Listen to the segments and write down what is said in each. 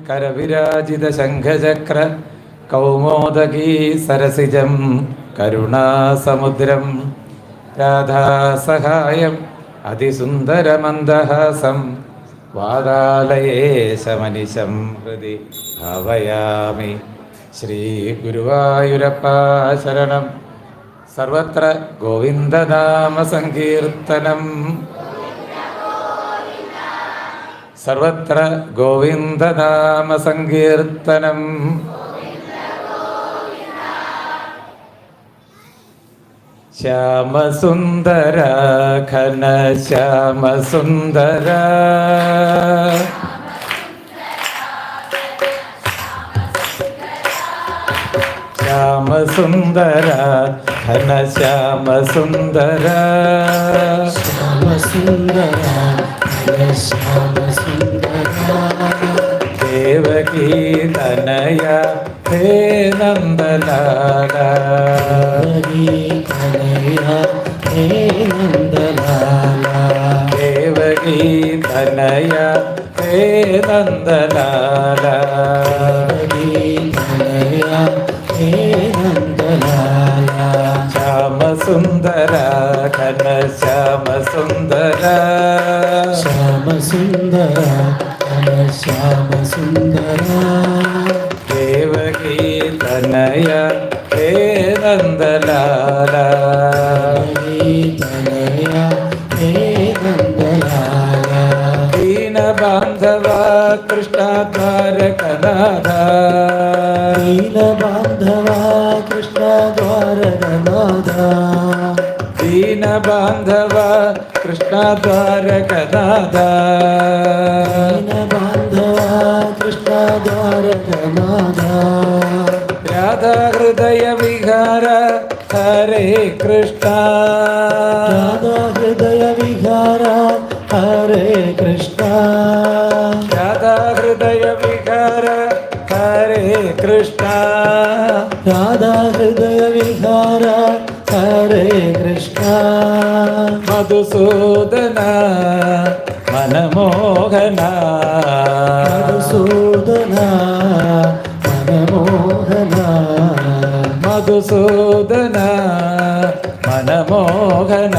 करविराजित शङ्खचक्र कौमोदगी सरसिजं करुणासमुद्रं राधासहायम् അതിസുന്ദരമന്ദഹാസം വാതാലയേശമനിശം ഹൃദി ഭാവയാമി. ശ്രീ ഗുരുവായൂരപ്പ ശരണം. സർവത്ര ഗോവിന്ദനാമ സങ്കീർത്തനം, സർവത്ര ഗോവിന്ദനാമ സങ്കീർത്തനം. ശ്യാമസുന്ദര ഘന ശ്യാമസുന്ദര, ശ്യാമസുന്ദര ഘന ശ്യാമസുന്ദര, ശ്യാമസുന്ദര ഘന ശ്യാമസുന്ദര, ദേവകീ തനയ ഹേ നന്ദലാല, ഹേ നന്ദലാല, ദേവകീ തനയ ഹേ നന്ദലാല, ഹേ നന്ദലാല, ശ്യാമസുന്ദര ഘന ശ്യാമസുന്ദര, ശ്യാമസുന്ദര ഘന ശ്യാമസുന്ദര, ദേവകീ തനയ ഹേ നന്ദലാല, ഹേ നന്ദലാല, ദീനബാന്ധവ കൃഷ്ണ ദ്വാരകനാഥ, ദീനബാന്ധവ കൃഷ്ണ ദ്വാരകനാഥ, ദീനബാന്ധവ കൃഷ്ണ ദ്വാരകനാഥ, ദീനബാന്ധവ കൃഷ്ണ ദ്വാരകനാഥ, രാധാഹൃദയ വിഹാര ഹരേ കൃഷ്ണ, രാധാഹൃദയ വിഹാര ഹരേ കൃഷ്ണ, രാധാഹൃദയ വിഹാര ഹരേ കൃഷ്ണ, രാധാഹൃദയ വിഹാര ഹരേ കൃഷ്ണ, മധുസൂദന മനമോഹന, മധുസൂദന മനമോഹന, മധുസൂദന മനമോഹന,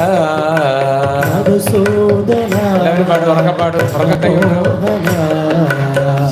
മധുസൂദന മനമോഹന,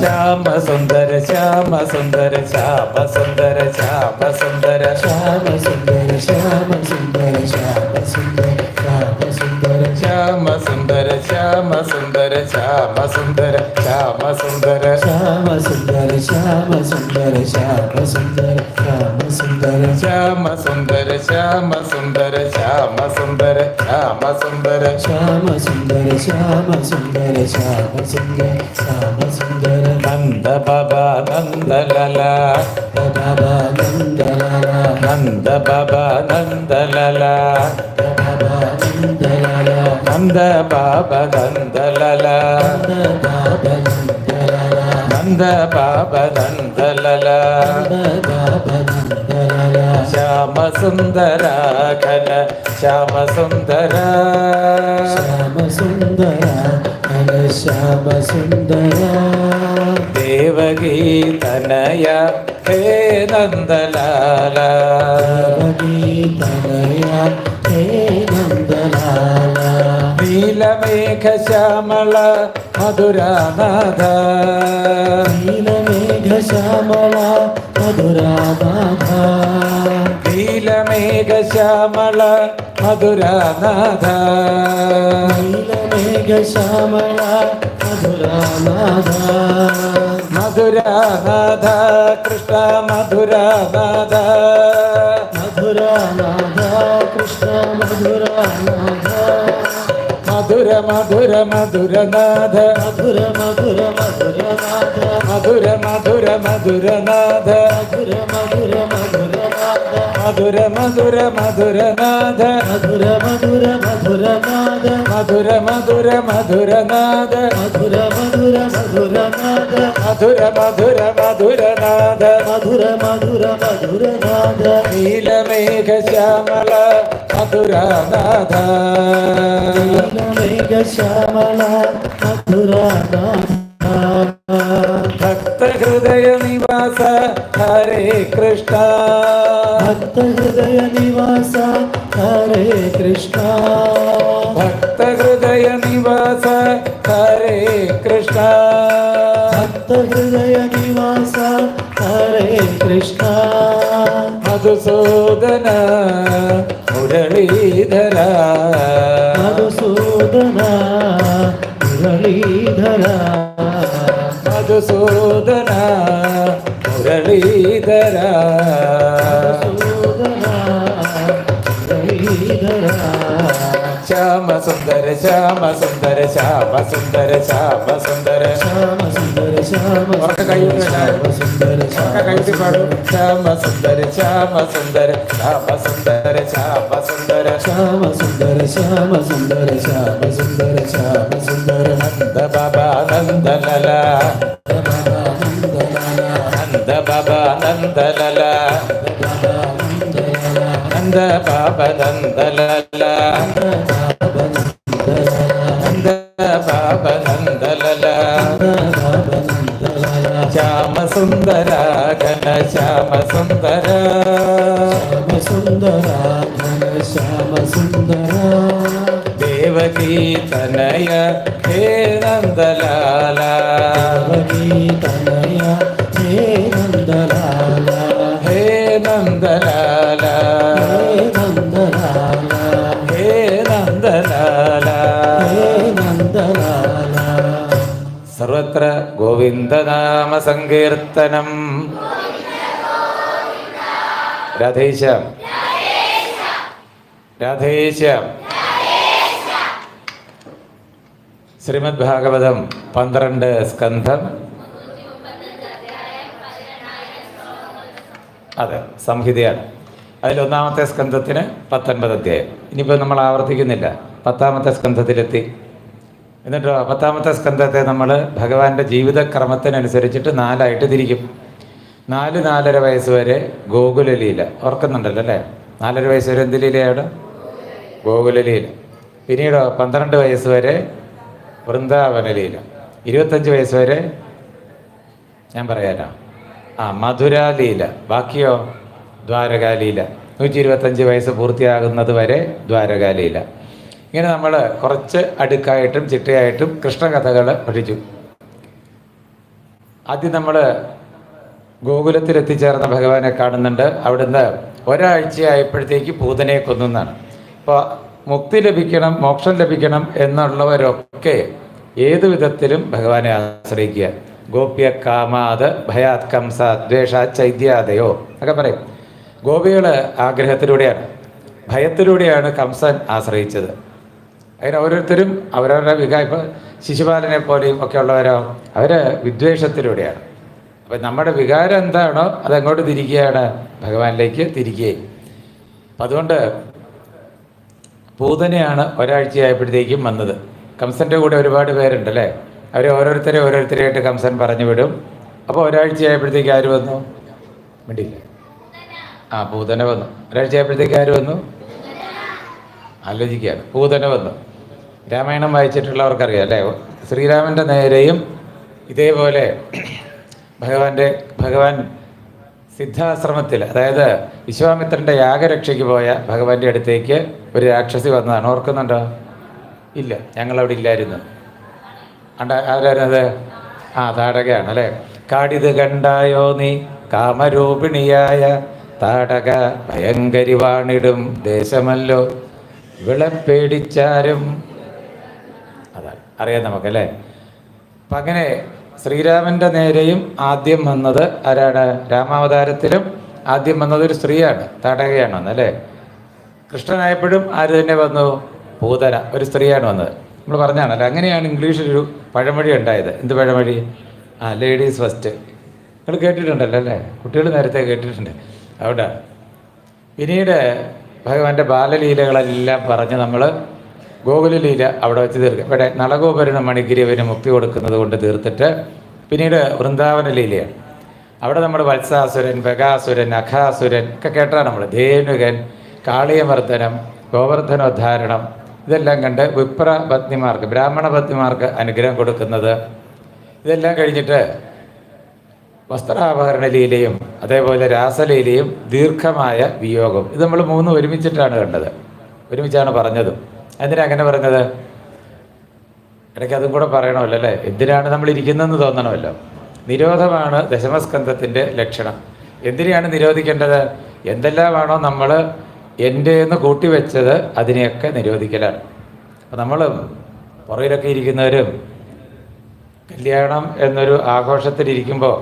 ശ്യാമസുന്ദര ശ്യാമസുന്ദര ശ്യാമസുന്ദര ശ്യാമസുന്ദര, ശ്യാമസുന്ദര ശ്യാമസുന്ദര ശ്യാമസുന്ദര ശ്യാമസുന്ദര, ശ്യാമസുന്ദര ശ്യാമസുന്ദര ശ്യാമസുന്ദര ശ്യാമസുന്ദര, ശ്യാമസുന്ദര ശ്യാമസുന്ദര ശ്യാമസുന്ദര ശ്യാമസുന്ദര, ശ്യാമസുന്ദര ശ്യാമസുന്ദര ശ്യാമസുന്ദര ശ്യാമസുന്ദര, ശ്യാമസുന്ദര ശ്യാമസുന്ദര ശ്യാമസുന്ദര ശ്യാമസുന്ദര, നന്ദ ബാബ നന്ദലല, ബാബ നന്ദലാല, നന്ദ ബാബ നന്ദലല, ബാബ നന്ദലാല, നന്ദ ബാബ നന്ദലല, ബാബ നന്ദലാല, നന്ദ ബാബ നന്ദലല, ബാബ നന്ദലാല, ശ്യാമസുന്ദര ഘന ശ്യാമസുന്ദര, ശ്യാമസുന്ദര ഘന ശ്യാമസുന്ദര, ദേവകീ തനയ ഹേ നന്ദലാല, തനയ ഹേ നന്ദലാല, നീലമേഘ ശ്യാമള മധുരാനാഥ, നീലമേഘ ശ്യാമള മധുരാനാഥ, നീലമേഘ ശ്യാമള മധുരാനാഥ, നീലമേഘ ശ്യാമള മധുരാനാഥ, മധുരാനാഥ കൃഷ്ണ മധുരാനാഥ, മധുരാനാഥ കൃഷ്ണ മധുരാനാഥ, മധുര മധുര മധുരനാഥ, മധുര മധുര മധുരനാഥ, മധുര മധുര മധുരനാഥ, മധുര മധുര മധുരനാഥ, മധുര മധുര മധുരനാഥ, മധുര മധുര മധുരനാഥ, മധുര മധുര മധുരനാഥ, മധുര മധുര മധുരനാഥ, മധുര മധുര മധുരനാഥ, മധുര മധുര മധുരനാഥ, നീലമേഘ ശ്യാമള മധുരാനാഥ, നീലമേഘ ശ്യാമള മധുരാനാഥ, ഭക്ത നിവാസ ഹരേ കൃഷ്ണ ഭക്തഹൃദയ നിവാസ ഹരേ കൃഷ്ണ ഭക്തഹൃദയ നിവാസ ഹരേ കൃഷ്ണ ഭക്തഹൃദയ നിവാസ ഹരേ കൃഷ്ണ മധുസൂദന മുരളീധര മധുസൂദന മുരളീധര മധുസൂദന മുരളീധര മധുസൂദന മുരളീധര ശ്യാമ സുന്ദര ശ്യാമ സുന്ദര ശ്യാമ സുന്ദര ശ്യാമ സുന്ദര ശ്യാമ സുന്ദര ശ്യാമ ഉറക്കെ കൈയ്യടി എല്ലാവരും. സുന്ദര ഉറക്കെ കൈയ്യടി പാടും. ശ്യാമ സുന്ദര ശ്യാമ സുന്ദര ശ്യാമ സുന്ദര ശ്യാമ സുന്ദര ശ്യാമ സുന്ദര ശ്യാമ സുന്ദര ശ്യാമ സുന്ദര ശ്യാമ സുന്ദര നന്ദ ബാബ നന്ദലല നന്ദ ബാബ നന്ദലല നന്ദ ബാബ നന്ദലല നന്ദ ബാബ നന്ദലല ശ്യാമ സുന്ദര ഘന ശ്യാമ സുന്ദര ശ്യാമ സുന്ദര ഘന ശ്യാമ സുന്ദര ദേവകീ തനയ ഹേ നന്ദലാല ദേവകീ തനയ ഹേ നന്ദലാല ഹേ നന്ദലാല ഹേ നന്ദലാല ഹേ നന്ദലാല ഹേ നന്ദലാല സർവത്ര ഗോവിന്ദനാമ സങ്കീർത്തനം. രാധേശ്യാം രാധേശ്യാം. ശ്രീമദ് ഭാഗവതം 12 സ്കന്ധം. അതെ, സംഹിതയാണ്. അതിൽ ഒന്നാമത്തെ സ്കന്ധത്തിന് 19 അധ്യായം. ഇനിയിപ്പോൾ നമ്മൾ ആവർത്തിക്കുന്നില്ല, 10ാമത്തെ സ്കന്ധത്തിലെത്തി. എന്നിട്ടോ 10ാമത്തെ സ്കന്ധത്തെ നമ്മൾ ഭഗവാന്റെ ജീവിതക്രമത്തിനനുസരിച്ചിട്ട് 4ആയിട്ട് തിരിക്കും. 4-4.5 വയസ്സ് വരെ ഗോകുലലീല, ഓർക്കുന്നുണ്ടല്ലോ അല്ലേ? 4.5 വയസ്സ് വരെ എന്ത് ലീലയാണ്? ഗോകുലലീല. പിന്നീടോ 12 വയസ്സ് വരെ വൃന്ദാവനലീല. 25 വയസ്സ് വരെ ഞാൻ പറയാനാ മധുരാലീല. ബാക്കിയോ ദ്വാരകാലീല. 125 വയസ്സ് പൂർത്തിയാകുന്നത് വരെ ദ്വാരകാലീല. ഇങ്ങനെ നമ്മൾ കുറച്ച് അടുക്കായിട്ടും ചിട്ടയായിട്ടും കൃഷ്ണകഥകൾ പഠിച്ചു. ആദ്യം നമ്മൾ ഗോകുലത്തിലെത്തിച്ചേർന്ന ഭഗവാനെ കാണുന്നുണ്ട്. അവിടുന്ന് ഒരാഴ്ചയായപ്പോഴത്തേക്ക് പൂതനയെ കൊന്നുന്നാണ്. അപ്പോൾ മുക്തി ലഭിക്കണം, മോക്ഷം ലഭിക്കണം എന്നുള്ളവരൊക്കെ ഏതു വിധത്തിലും ഭഗവാനെ ആശ്രയിക്കുക. ഗോപ്യ കാമാത് ഭയാത് കംസ ദ്വേഷാത് ചൈത്യാദയോ ഒക്കെ പറയും. ഗോപികൾ ആഗ്രഹത്തിലൂടെയാണ്, ഭയത്തിലൂടെയാണ് കംസൻ ആശ്രയിച്ചത്. അതിന് ഓരോരുത്തരും അവരവരുടെ ഇപ്പോൾ ശിശുപാലനെ പോലെയും ഒക്കെ ഉള്ളവരോ അവർ വിദ്വേഷത്തിലൂടെയാണ്. അപ്പം നമ്മുടെ വികാരം എന്താണോ അതെങ്ങോട്ട് തിരിക്കുകയാണ്? ഭഗവാനിലേക്ക് തിരിക്കുകയും. അപ്പം അതുകൊണ്ട് പൂതനയാണ് ഒരാഴ്ചയായപ്പോഴത്തേക്കും വന്നത്. കംസൻ്റെ കൂടെ ഒരുപാട് പേരുണ്ടല്ലേ, അവർ ഓരോരുത്തരെയായിട്ട് കംസൻ പറഞ്ഞു വിടും. അപ്പോൾ ഒരാഴ്ചയായപ്പോഴത്തേക്ക് ആര് വന്നു? വേണ്ടിയില്ല, പൂതന വന്നു. ഒരാഴ്ചയായപ്പോഴത്തേക്ക് ആര് വന്നു? ആലോചിക്കുകയാണ്. പൂതന വന്നു. രാമായണം വായിച്ചിട്ടുള്ളവർക്കറിയാം അല്ലേ? ശ്രീരാമൻ്റെ നേരെയും ഇതേപോലെ ഭഗവാൻ സിദ്ധാശ്രമത്തിൽ, അതായത് വിശ്വാമിത്രൻ്റെ യാഗരക്ഷയ്ക്ക് പോയ ഭഗവാന്റെ അടുത്തേക്ക് ഒരു രാക്ഷസി വന്നതാണ്. ഓർക്കുന്നുണ്ടോ? ഇല്ല, ഞങ്ങളവിടെ ഇല്ലായിരുന്നു. ആരായിരുന്നത്? താടകയാണ് അല്ലേ? കാടിത് കണ്ടായോ നീ കാമരൂപിണിയായ താടക ഭയങ്കരി വാണിടും ദേശമല്ലോ വിളപ്പേടിച്ചാരും. അതാണ് അറിയാം നമുക്കല്ലേ. അപ്പം അങ്ങനെ ശ്രീരാമൻ്റെ നേരെയും ആദ്യം വന്നത് ആരാണ്? രാമാവതാരത്തിലും ആദ്യം വന്നത് ഒരു സ്ത്രീയാണ്, താടകയാണ് വന്നല്ലേ. കൃഷ്ണനായപ്പോഴും ആര് തന്നെ വന്നു? പൂതന, ഒരു സ്ത്രീയാണ് വന്നത്. നമ്മൾ പറഞ്ഞാണല്ലോ. അങ്ങനെയാണ് ഇംഗ്ലീഷിലൊരു പഴമൊഴി ഉണ്ടായത്. എന്ത് പഴമൊഴി? Ladies first. നിങ്ങൾ കേട്ടിട്ടുണ്ടല്ലോ അല്ലേ? കുട്ടികൾ നേരത്തെ കേട്ടിട്ടുണ്ട്. അവിടെ പിന്നീട് ഭഗവാന്റെ ബാലലീലകളെല്ലാം പറഞ്ഞ് നമ്മൾ ഗോകുലലീല അവിടെ വെച്ച് തീർക്കുക. ഇവിടെ നളഗോപുരനും മണിഗിരിവനും മുക്തി കൊടുക്കുന്നത് കൊണ്ട് തീർത്തിട്ട് പിന്നീട് വൃന്ദാവന ലീലയാണ്. അവിടെ നമ്മൾ വത്സാസുരൻ, ബകാസുരൻ, അഘാസുരൻ ഒക്കെ കേട്ടാണ് നമ്മൾ. ധേനുകൻ, കാളിയമർദ്ദനം, ഗോവർദ്ധനോദ്ധാരണം ഇതെല്ലാം കണ്ട് വിപ്ര പത്നിമാർക്ക്, ബ്രാഹ്മണ പത്നിമാർക്ക് അനുഗ്രഹം കൊടുക്കുന്നത്. ഇതെല്ലാം കഴിഞ്ഞിട്ട് വസ്ത്രാപഹരണ ലീലയും അതേപോലെ രാസലീലയും ദീർഘമായ വിയോഗം. ഇത് നമ്മൾ മൂന്നും ഒരുമിച്ചിട്ടാണ് കണ്ടത്, ഒരുമിച്ചാണ് പറഞ്ഞതും. എന്തിനാ അങ്ങനെ പറഞ്ഞത്? ഇടയ്ക്ക് അതും കൂടെ പറയണമല്ലോ അല്ലേ? എന്തിനാണ് നമ്മൾ ഇരിക്കുന്നതെന്ന് തോന്നണമല്ലോ. നിരോധമാണ് ദശമസ്കന്ധത്തിൻ്റെ ലക്ഷണം. എന്തിനെയാണ് നിരോധിക്കേണ്ടത്? എന്തെല്ലാമാണോ നമ്മൾ എൻ്റെ എന്ന് കൂട്ടിവെച്ചത് അതിനെയൊക്കെ നിരോധിക്കലാണ്. അപ്പം നമ്മൾ പുറകിലൊക്കെ ഇരിക്കുന്നവരും കല്യാണം എന്നൊരു ആഘോഷത്തിലിരിക്കുമ്പോൾ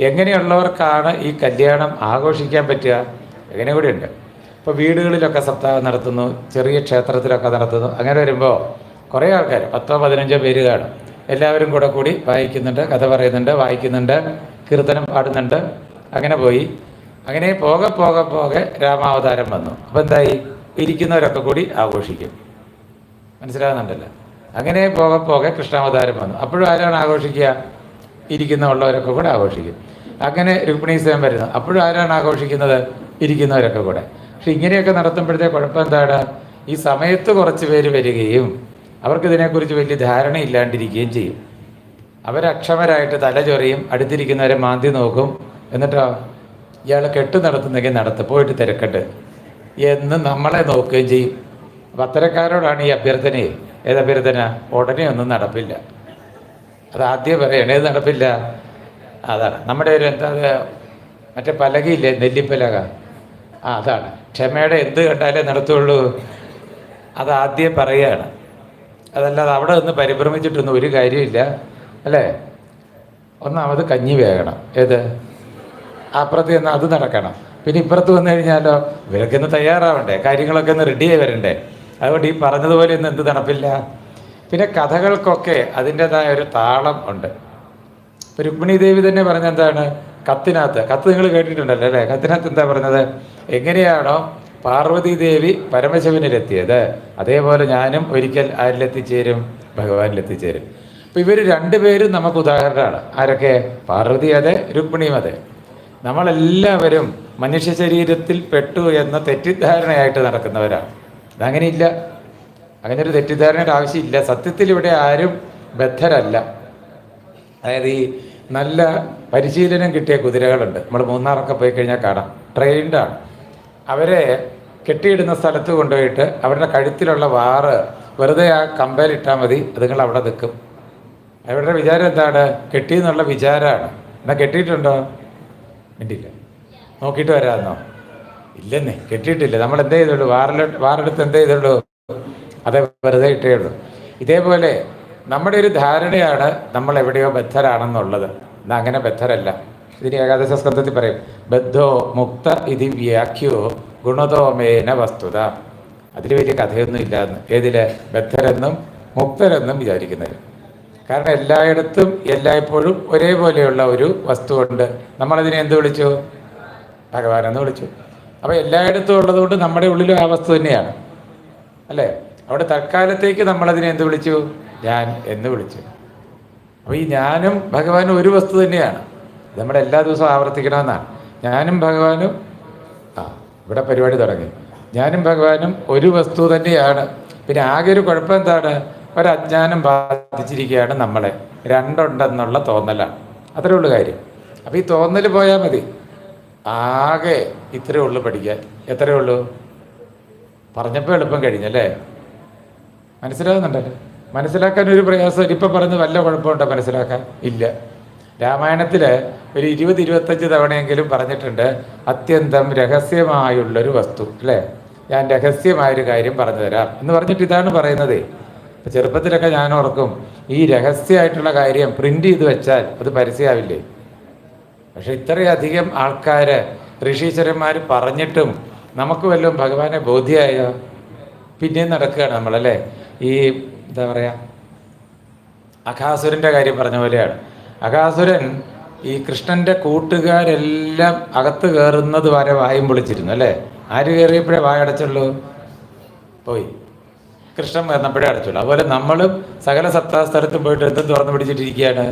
എങ്ങനെയുള്ളവർക്കാണ് ഈ കല്യാണം ആഘോഷിക്കാൻ പറ്റുക? എങ്ങനെ കൂടിയുണ്ട്. ഇപ്പോൾ വീടുകളിലൊക്കെ സപ്താഹം നടത്തുന്നു, ചെറിയ ക്ഷേത്രത്തിലൊക്കെ നടത്തുന്നു. അങ്ങനെ വരുമ്പോൾ കുറേ ആൾക്കാർ 10-15 പേര് കാണും. എല്ലാവരും കൂടെ കൂടി വായിക്കുന്നുണ്ട്, കഥ പറയുന്നുണ്ട്, വായിക്കുന്നുണ്ട്, കീർത്തനം പാടുന്നുണ്ട്. അങ്ങനെ പോയി അങ്ങനെ പോകെ പോകെ പോകെ രാമാവതാരം വന്നു. അപ്പോൾ എന്തായി? ഇരിക്കുന്നവരൊക്കെ കൂടി ആഘോഷിക്കും. മനസ്സിലാകുന്നുണ്ടല്ലോ? അങ്ങനെ പോകെ പോകെ കൃഷ്ണാവതാരം വന്നു. അപ്പോഴും ആരാണ് ആഘോഷിക്കുക? ഇരിക്കുന്നുള്ളവരൊക്കെ കൂടെ ആഘോഷിക്കും. അങ്ങനെ രുക്മിണീ സ്വയം വരുന്നു. അപ്പോഴും ആരാണ് ആഘോഷിക്കുന്നത്? ഇരിക്കുന്നവരൊക്കെ കൂടെ. പക്ഷെ ഇങ്ങനെയൊക്കെ നടത്തുമ്പോഴത്തെ കുഴപ്പം എന്താണ്? ഈ സമയത്ത് കുറച്ച് പേര് വരികയും അവർക്കിതിനെക്കുറിച്ച് വലിയ ധാരണ ഇല്ലാണ്ടിരിക്കുകയും ചെയ്യും. അവരക്ഷമരായിട്ട് തലചൊറിയും, അടുത്തിരിക്കുന്നവരെ മാന്തി നോക്കും. എന്നിട്ടോ ഇയാൾ കെട്ട് നടത്തുന്നെങ്കിൽ നടത്ത്, പോയിട്ട് തിരക്കട്ട് എന്ന് നമ്മളെ നോക്കുകയും ചെയ്യും. അപ്പം അത്തരക്കാരോടാണ് ഈ അഭ്യർത്ഥനയെ. ഏതഭ്യർത്ഥന? ഉടനെ ഒന്നും നടപ്പില്ല. അത് ആദ്യം പറയണം. ഏത് നടപ്പില്ല? അതാണ് നമ്മുടെ ഒരു എന്താ മറ്റേ പലകയില്ലേ, നെല്ലിപ്പലക, അതാണ്. ക്ഷമയുടെ എന്ത് കണ്ടാലേ നടത്തുള്ളൂ. അത് ആദ്യം പറയുകയാണ്. അതല്ലാതെ അവിടെ നിന്ന് പരിഭ്രമിച്ചിട്ടൊന്നും ഒരു കാര്യമില്ല അല്ലേ? ഒന്നാമത് കഞ്ഞി വേകണം. ഏത്? അപ്പുറത്ത് നിന്ന് അത് നടക്കണം. പിന്നെ ഇപ്പുറത്ത് വന്നു കഴിഞ്ഞാലോ ഇവരൊക്കെ ഒന്ന് തയ്യാറാവണ്ടേ, കാര്യങ്ങളൊക്കെ ഒന്ന് റെഡിയായി വരണ്ടേ. അതുകൊണ്ട് ഈ പറഞ്ഞതുപോലെ ഒന്നും എന്ത് നടപ്പില്ല. പിന്നെ കഥകൾക്കൊക്കെ അതിൻ്റെതായ ഒരു താളം ഉണ്ട്. ഇപ്പം രുക്മിണി ദേവി തന്നെ പറഞ്ഞെന്താണ്? കത്ത് നിങ്ങൾ കേട്ടിട്ടുണ്ടല്ലോ അല്ലേ? കത്തിനകത്ത് എന്താ പറഞ്ഞത്? എങ്ങനെയാണോ പാർവതി ദേവി പരമശിവനിലെത്തിയത് അതേപോലെ ഞാനും ഒരിക്കൽ ആരിലെത്തിച്ചേരും? ഭഗവാനിലെത്തിച്ചേരും. അപ്പം ഇവർ രണ്ടുപേരും നമുക്ക് ഉദാഹരണമാണ്. ആരൊക്കെ? പാർവതി അതെ, രുക്മിണിയും അതെ. നമ്മളെല്ലാവരും മനുഷ്യ ശരീരത്തിൽ പെട്ടു എന്ന തെറ്റിദ്ധാരണയായിട്ട് നടക്കുന്നവരാണ്. അതങ്ങനെയില്ല. അങ്ങനെ ഒരു തെറ്റിദ്ധാരണയുടെ ആവശ്യമില്ല. സത്യത്തിൽ ഇവിടെ ആരും ബദ്ധരല്ല. അതായത് ഈ നല്ല പരിശീലനം കിട്ടിയ കുതിരകളുണ്ട്. നമ്മൾ മൂന്നാറൊക്കെ പോയി കഴിഞ്ഞാൽ കാണാം, ട്രെയിൻഡാണ്. അവരെ കെട്ടിയിടുന്ന സ്ഥലത്ത് കൊണ്ടുപോയിട്ട് അവരുടെ കഴുത്തിലുള്ള വാറ് വെറുതെ ആ കമ്പലിട്ടാൽ മതി, അതുങ്ങൾ അവിടെ നിൽക്കും. അവരുടെ വിചാരം എന്താണ്? കെട്ടിയെന്നുള്ള വിചാരമാണ്. എന്നാൽ കെട്ടിയിട്ടുണ്ടോ? വേണ്ടിയില്ല. നോക്കിയിട്ട് വരാമെന്നോ? ഇല്ലെന്നേ, കെട്ടിയിട്ടില്ല. നമ്മൾ എന്തേ ചെയ്തുള്ളൂ? വാറെടുത്ത് എന്തേ ചെയ്തുള്ളൂ? അതേ വെറുതെ ഇട്ടേ ഉള്ളൂ. ഇതേപോലെ നമ്മുടെ ഒരു ധാരണയാണ് നമ്മൾ എവിടെയോ ബദ്ധരാണെന്നുള്ളത്. എന്നാൽ അങ്ങനെ ബദ്ധരല്ല. ഇതിന് ഏകാദശ സ്കന്ധത്തിൽ പറയും, ബദ്ധോ മുക്ത ഇതി വ്യാഖ്യോ ഗുണതോമേന വസ്തുത. അതിൽ വലിയ കഥയൊന്നും ഇല്ലാന്ന്. ഏതില്? ബദ്ധരെന്നും മുക്തരെന്നും വിചാരിക്കുന്നത്. കാരണം എല്ലായിടത്തും എല്ലായ്പ്പോഴും ഒരേപോലെയുള്ള ഒരു വസ്തുവുണ്ട്. നമ്മളതിനെ എന്ത് വിളിച്ചു? ഭഗവാനെന്ന് വിളിച്ചു. അപ്പോൾ എല്ലായിടത്തും ഉള്ളതുകൊണ്ട് നമ്മുടെ ഉള്ളിലും ആ വസ്തു തന്നെയാണ് അല്ലേ? അവിടെ തൽക്കാലത്തേക്ക് നമ്മളതിനെ എന്ത് വിളിച്ചു? ഞാൻ എന്ന് വിളിച്ചു. അപ്പോൾ ഈ ഞാനും ഭഗവാനും ഒരു വസ്തു തന്നെയാണ്. നമ്മുടെ എല്ലാ ദിവസവും ആവർത്തിക്കണമെന്നാണ്. ഞാനും ഭഗവാനും ഇവിടെ പരിപാടി തുടങ്ങി. ഞാനും ഭഗവാനും ഒരു വസ്തു തന്നെയാണ്. പിന്നെ ആകെ ഒരു കുഴപ്പം എന്താണ്? ഒരജ്ഞാനം ബാധിച്ചിരിക്കുകയാണ് നമ്മളെ. രണ്ടുണ്ടെന്നുള്ള തോന്നലാണ്. അത്രേ ഉള്ളൂ കാര്യം. അപ്പോൾ ഈ തോന്നൽ പോയാൽ മതി. ആകെ ഇത്രയേ ഉള്ളൂ പഠിക്കാൻ. എത്രയേ ഉള്ളൂ? പറഞ്ഞപ്പോൾ എളുപ്പം കഴിഞ്ഞല്ലേ? മനസ്സിലാകുന്നുണ്ടല്ലോ? മനസ്സിലാക്കാൻ ഒരു പ്രയാസം. ഇപ്പം പറഞ്ഞ് വല്ല കുഴപ്പമുണ്ടോ മനസ്സിലാക്കാൻ? ഇല്ല. രാമായണത്തിൽ ഒരു 20-25 തവണയെങ്കിലും പറഞ്ഞിട്ടുണ്ട് അത്യന്തം രഹസ്യമായുള്ളൊരു വസ്തു അല്ലേ? ഞാൻ രഹസ്യമായൊരു കാര്യം പറഞ്ഞു തരാം എന്ന് പറഞ്ഞിട്ട് ഇതാണ് പറയുന്നത്. ഇപ്പം ചെറുപ്പത്തിലൊക്കെ ഞാൻ ഓർക്കും, ഈ രഹസ്യമായിട്ടുള്ള കാര്യം പ്രിൻ്റ് ചെയ്ത് വെച്ചാൽ അത് പരസ്യമാവില്ലേ? പക്ഷെ ഇത്രയധികം ആൾക്കാർ ഋഷീശ്വരന്മാർ പറഞ്ഞിട്ടും നമുക്ക് വല്ലതും ഭഗവാനെ ബോധ്യമായോ? പിന്നെയും നടക്കുകയാണ് നമ്മളല്ലേ. ഈ എന്താ പറയുക, അഘാസുരൻ്റെ കാര്യം പറഞ്ഞ പോലെയാണ്. അഘാസുരൻ ഈ കൃഷ്ണൻ്റെ കൂട്ടുകാരെല്ലാം അകത്ത് കയറുന്നത് വരെ വായും പൊളിച്ചിരുന്നു അല്ലേ? ആര് കയറിയപ്പോഴേ വായടച്ചുള്ളൂ? പോയി. കൃഷ്ണൻ വന്നപ്പോഴേ അടച്ചുള്ളൂ. അതുപോലെ നമ്മളും സകല സത്താസ്ഥലത്തും പോയിട്ട് എന്തും തുറന്നു പിടിച്ചിട്ടിരിക്കുകയാണ്.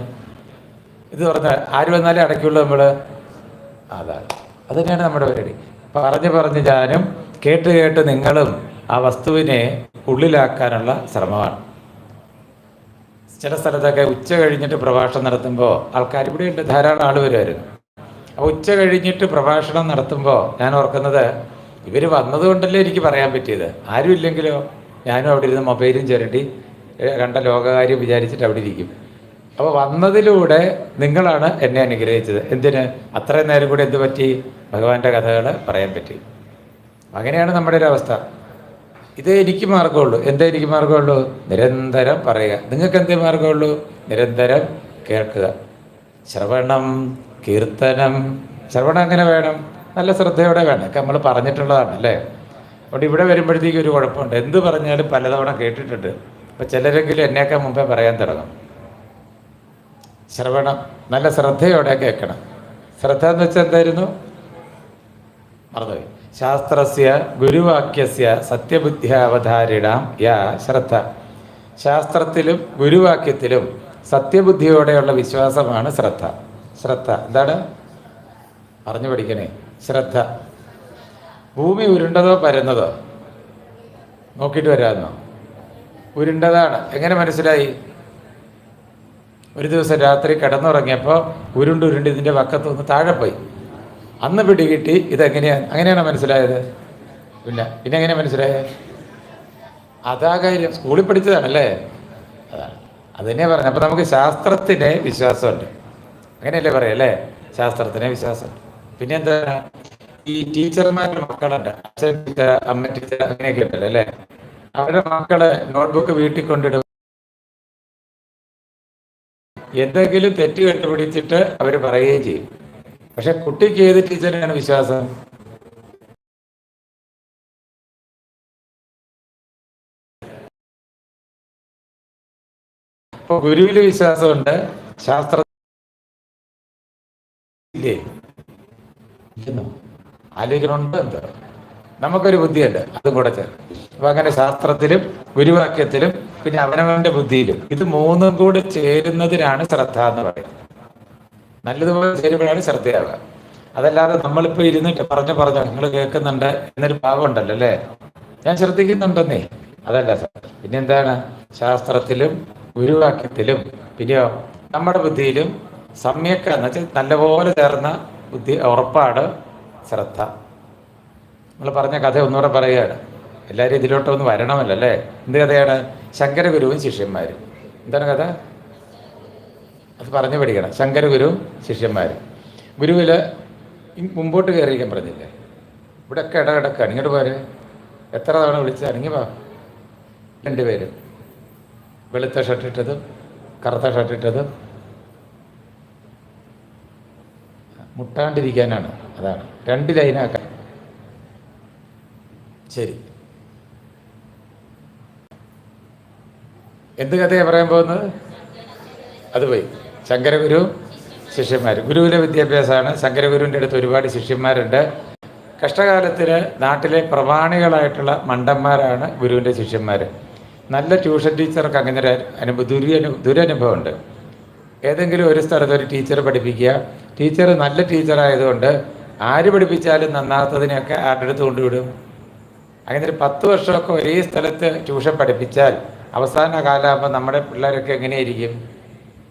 ഇത് തുറന്ന് ആര് വന്നാലേ അടയ്ക്കുള്ളൂ നമ്മൾ. അതാണ്, അത് തന്നെയാണ് നമ്മുടെ പരിപാടി. പറഞ്ഞ് ഞാനും കേട്ട് നിങ്ങളും ആ വസ്തുവിനെ ഉള്ളിലാക്കാനുള്ള ശ്രമമാണ്. ചില സ്ഥലത്തൊക്കെ ഉച്ച കഴിഞ്ഞിട്ട് പ്രഭാഷണം നടത്തുമ്പോൾ ആൾക്കാർ ഇവിടെയുണ്ട്, ധാരാളം ആൾ വരുമായിരുന്നു. അപ്പോൾ ഉച്ച കഴിഞ്ഞിട്ട് പ്രഭാഷണം നടത്തുമ്പോൾ ഞാൻ ഓർക്കുന്നത് ഇവർ വന്നതുകൊണ്ടല്ലേ എനിക്ക് പറയാൻ പറ്റിയത്. ആരും ഇല്ലെങ്കിലോ ഞാനും അവിടെ ഇരുന്ന് മൊബൈലും ചിരട്ടി കണ്ട ലോകകാര്യം വിചാരിച്ചിട്ട് അവിടെ ഇരിക്കും. അപ്പോൾ വന്നതിലൂടെ നിങ്ങളാണ് എന്നെ അനുഗ്രഹിച്ചത്. എന്തിന്? അത്രയും നേരം കൂടി എന്ത് പറ്റി? ഭഗവാന്റെ കഥകൾ പറയാൻ പറ്റി. അങ്ങനെയാണ് നമ്മുടെ ഒരു അവസ്ഥ. ഇതേ എനിക്ക് മാർഗമുള്ളൂ. എന്തേ എനിക്ക് മാർഗമുള്ളൂ? നിരന്തരം പറയുക. നിങ്ങൾക്ക് എന്തേ മാർഗമുള്ളൂ? നിരന്തരം കേൾക്കുക. ശ്രവണം, കീർത്തനം. ശ്രവണം എങ്ങനെ വേണം? നല്ല ശ്രദ്ധയോടെ വേണം. ഒക്കെ നമ്മൾ പറഞ്ഞിട്ടുള്ളതാണ് അല്ലേ. അതുകൊണ്ട് ഇവിടെ വരുമ്പോഴത്തേക്കും ഒരു കുഴപ്പമുണ്ട്. എന്ത് പറഞ്ഞാലും പലതവണ കേട്ടിട്ടുണ്ട്. അപ്പോൾ ചിലരെങ്കിലും എന്നേക്കാൾ മുമ്പേ പറയാൻ തുടങ്ങും. ശ്രവണം നല്ല ശ്രദ്ധയോടെ കേൾക്കണം. ശ്രദ്ധ എന്ന് വെച്ചാൽ എന്തായിരുന്നു? മറന്നുപോയി. ശാസ്ത്രസ്യ ഗുരുവാക്യസ്യ സത്യബുദ്ധ്യാവധാരിണാം യാ ശ്രദ്ധ. ശാസ്ത്രത്തിലും ഗുരുവാക്യത്തിലും സത്യബുദ്ധിയോടെയുള്ള വിശ്വാസമാണ് ശ്രദ്ധ. ശ്രദ്ധ എന്താണ്? പറഞ്ഞു പഠിക്കണേ. ശ്രദ്ധ. ഭൂമി ഉരുണ്ടതോ പരന്നതോ? നോക്കിയിട്ട് വരാമെന്നോ? ഉരുണ്ടതാണ്. എങ്ങനെ മനസ്സിലായി? ഒരു ദിവസം രാത്രി കിടന്നുറങ്ങിയപ്പോൾ ഉരുണ്ട് ഇതിൻ്റെ പക്കത്ത് നിന്ന് താഴെ പോയി. അന്ന് പിടികിട്ടി ഇതെങ്ങനെയാണ്. അങ്ങനെയാണോ മനസ്സിലായത്? പിന്നെ എങ്ങനെ മനസ്സിലായത്? അതാ കാര്യം. സ്കൂളിൽ പഠിച്ചതാണല്ലേ. അതാണ്. അത് തന്നെയാണ് പറഞ്ഞത്. അപ്പോൾ നമുക്ക് ശാസ്ത്രത്തിന് വിശ്വാസമുണ്ട്. അങ്ങനെയല്ലേ പറയല്ലേ? ശാസ്ത്രത്തിന് വിശ്വാസമുണ്ട്. പിന്നെ എന്താണ്? ഈ ടീച്ചർമാരുടെ മക്കളുണ്ട്. അച്ഛൻ ടീച്ചർ, അമ്മ ടീച്ചർ, അങ്ങനെയൊക്കെ ഉണ്ടല്ലോ അല്ലേ. അവരുടെ മക്കള് നോട്ട്ബുക്ക് വീട്ടിൽ കൊണ്ടിടും. എന്തെങ്കിലും തെറ്റ് കണ്ടുപിടിച്ചിട്ട് അവർ പറയുകയും ചെയ്യും. പക്ഷെ കുട്ടിക്ക് ഏത് ടീച്ചറിനാണ് വിശ്വാസം? ഇപ്പൊ ഗുരുവില് വിശ്വാസമുണ്ട്, ശാസ്ത്ര ഇല്ലേ? ആലോചിക്കണുണ്ട്. എന്താ നമുക്കൊരു ബുദ്ധിയുണ്ട്, അതും കൂടെ ചേർത്ത്. അപ്പൊ അങ്ങനെ ശാസ്ത്രത്തിലും ഗുരുവാക്യത്തിലും പിന്നെ അവനവന്റെ ബുദ്ധിയിലും ഇത് മൂന്നും കൂടെ ചേരുന്നതിനാണ് ശ്രദ്ധ എന്ന് പറയുന്നത്. നല്ലതുപോലെ ചേരുമ്പോഴാണ് ശ്രദ്ധയാവുക. അതല്ലാതെ നമ്മളിപ്പോൾ ഇരുന്നിട്ട് പറഞ്ഞു നിങ്ങൾ കേൾക്കുന്നുണ്ട് എന്നൊരു ഭാവം ഉണ്ടല്ലോ അല്ലേ, ഞാൻ ശ്രദ്ധിക്കുന്നുണ്ടെന്നേ, അതല്ല. പിന്നെന്താണ്? ശാസ്ത്രത്തിലും ഗുരുവാക്യത്തിലും പിന്നെയോ നമ്മുടെ ബുദ്ധിയിലും സമ്യക്ക എന്ന് വെച്ചാൽ നല്ലപോലെ ചേർന്ന ബുദ്ധി ഉറപ്പാണ് ശ്രദ്ധ. നമ്മൾ പറഞ്ഞ കഥ ഒന്നുകൂടെ പറയുകയാണ്. എല്ലാവരും ഇതിലോട്ടൊന്ന് വരണമല്ലോ അല്ലേ. എന്ത് കഥയാണ്? ശങ്കരഗുരുവും ശിഷ്യന്മാരും. എന്താണ് കഥ? അത് പറഞ്ഞു പഠിക്കണം. ശങ്കരഗുരുവും ശിഷ്യന്മാരും. ഗുരുവിൽ മുമ്പോട്ട് കയറിയിരിക്കാൻ പറഞ്ഞില്ലേ, ഇവിടെയൊക്കെ ഇടകിടക്കാണ്. ഇങ്ങോട്ട് പോരെ. എത്ര തവണ വിളിച്ചാൽ ഇങ്ങി വാ. രണ്ടുപേരും വെളുത്ത ഷർട്ടിട്ടതും കറുത്ത ഷർട്ടിട്ടതും മുട്ടാണ്ടിരിക്കാനാണ്. അതാണ്. രണ്ട് ലൈനാക്കാൻ. ശരി, എന്ത് കഥയാണ് പറയാൻ പോകുന്നത്? അത് പോയി. ശങ്കരഗുരു ശിഷ്യന്മാർ. ഗുരുവിലെ വിദ്യാഭ്യാസമാണ്. ശങ്കരഗുരുവിൻ്റെ അടുത്ത് ഒരുപാട് ശിഷ്യന്മാരുണ്ട്. കഷ്ടകാലത്തിന് നാട്ടിലെ പ്രമാണികളായിട്ടുള്ള മണ്ടന്മാരാണ് ഗുരുവിൻ്റെ ശിഷ്യന്മാർ. നല്ല ട്യൂഷൻ ടീച്ചർക്ക് അങ്ങനെ ഒരു ദുരനുഭവമുണ്ട്. ഏതെങ്കിലും ഒരു സ്ഥലത്ത് ഒരു ടീച്ചർ പഠിപ്പിക്കുക. ടീച്ചർ നല്ല ടീച്ചറായതുകൊണ്ട് ആര് പഠിപ്പിച്ചാലും നന്നാത്തതിനെയൊക്കെ ആരുടെ അടുത്ത് കൊണ്ടുവിടും. അങ്ങനെ ഒരു 10 വർഷമൊക്കെ ഒരേ സ്ഥലത്ത് ട്യൂഷൻ പഠിപ്പിച്ചാൽ അവസാന കാലമാകുമ്പോൾ നമ്മുടെ പിള്ളേരൊക്കെ എങ്ങനെയായിരിക്കും?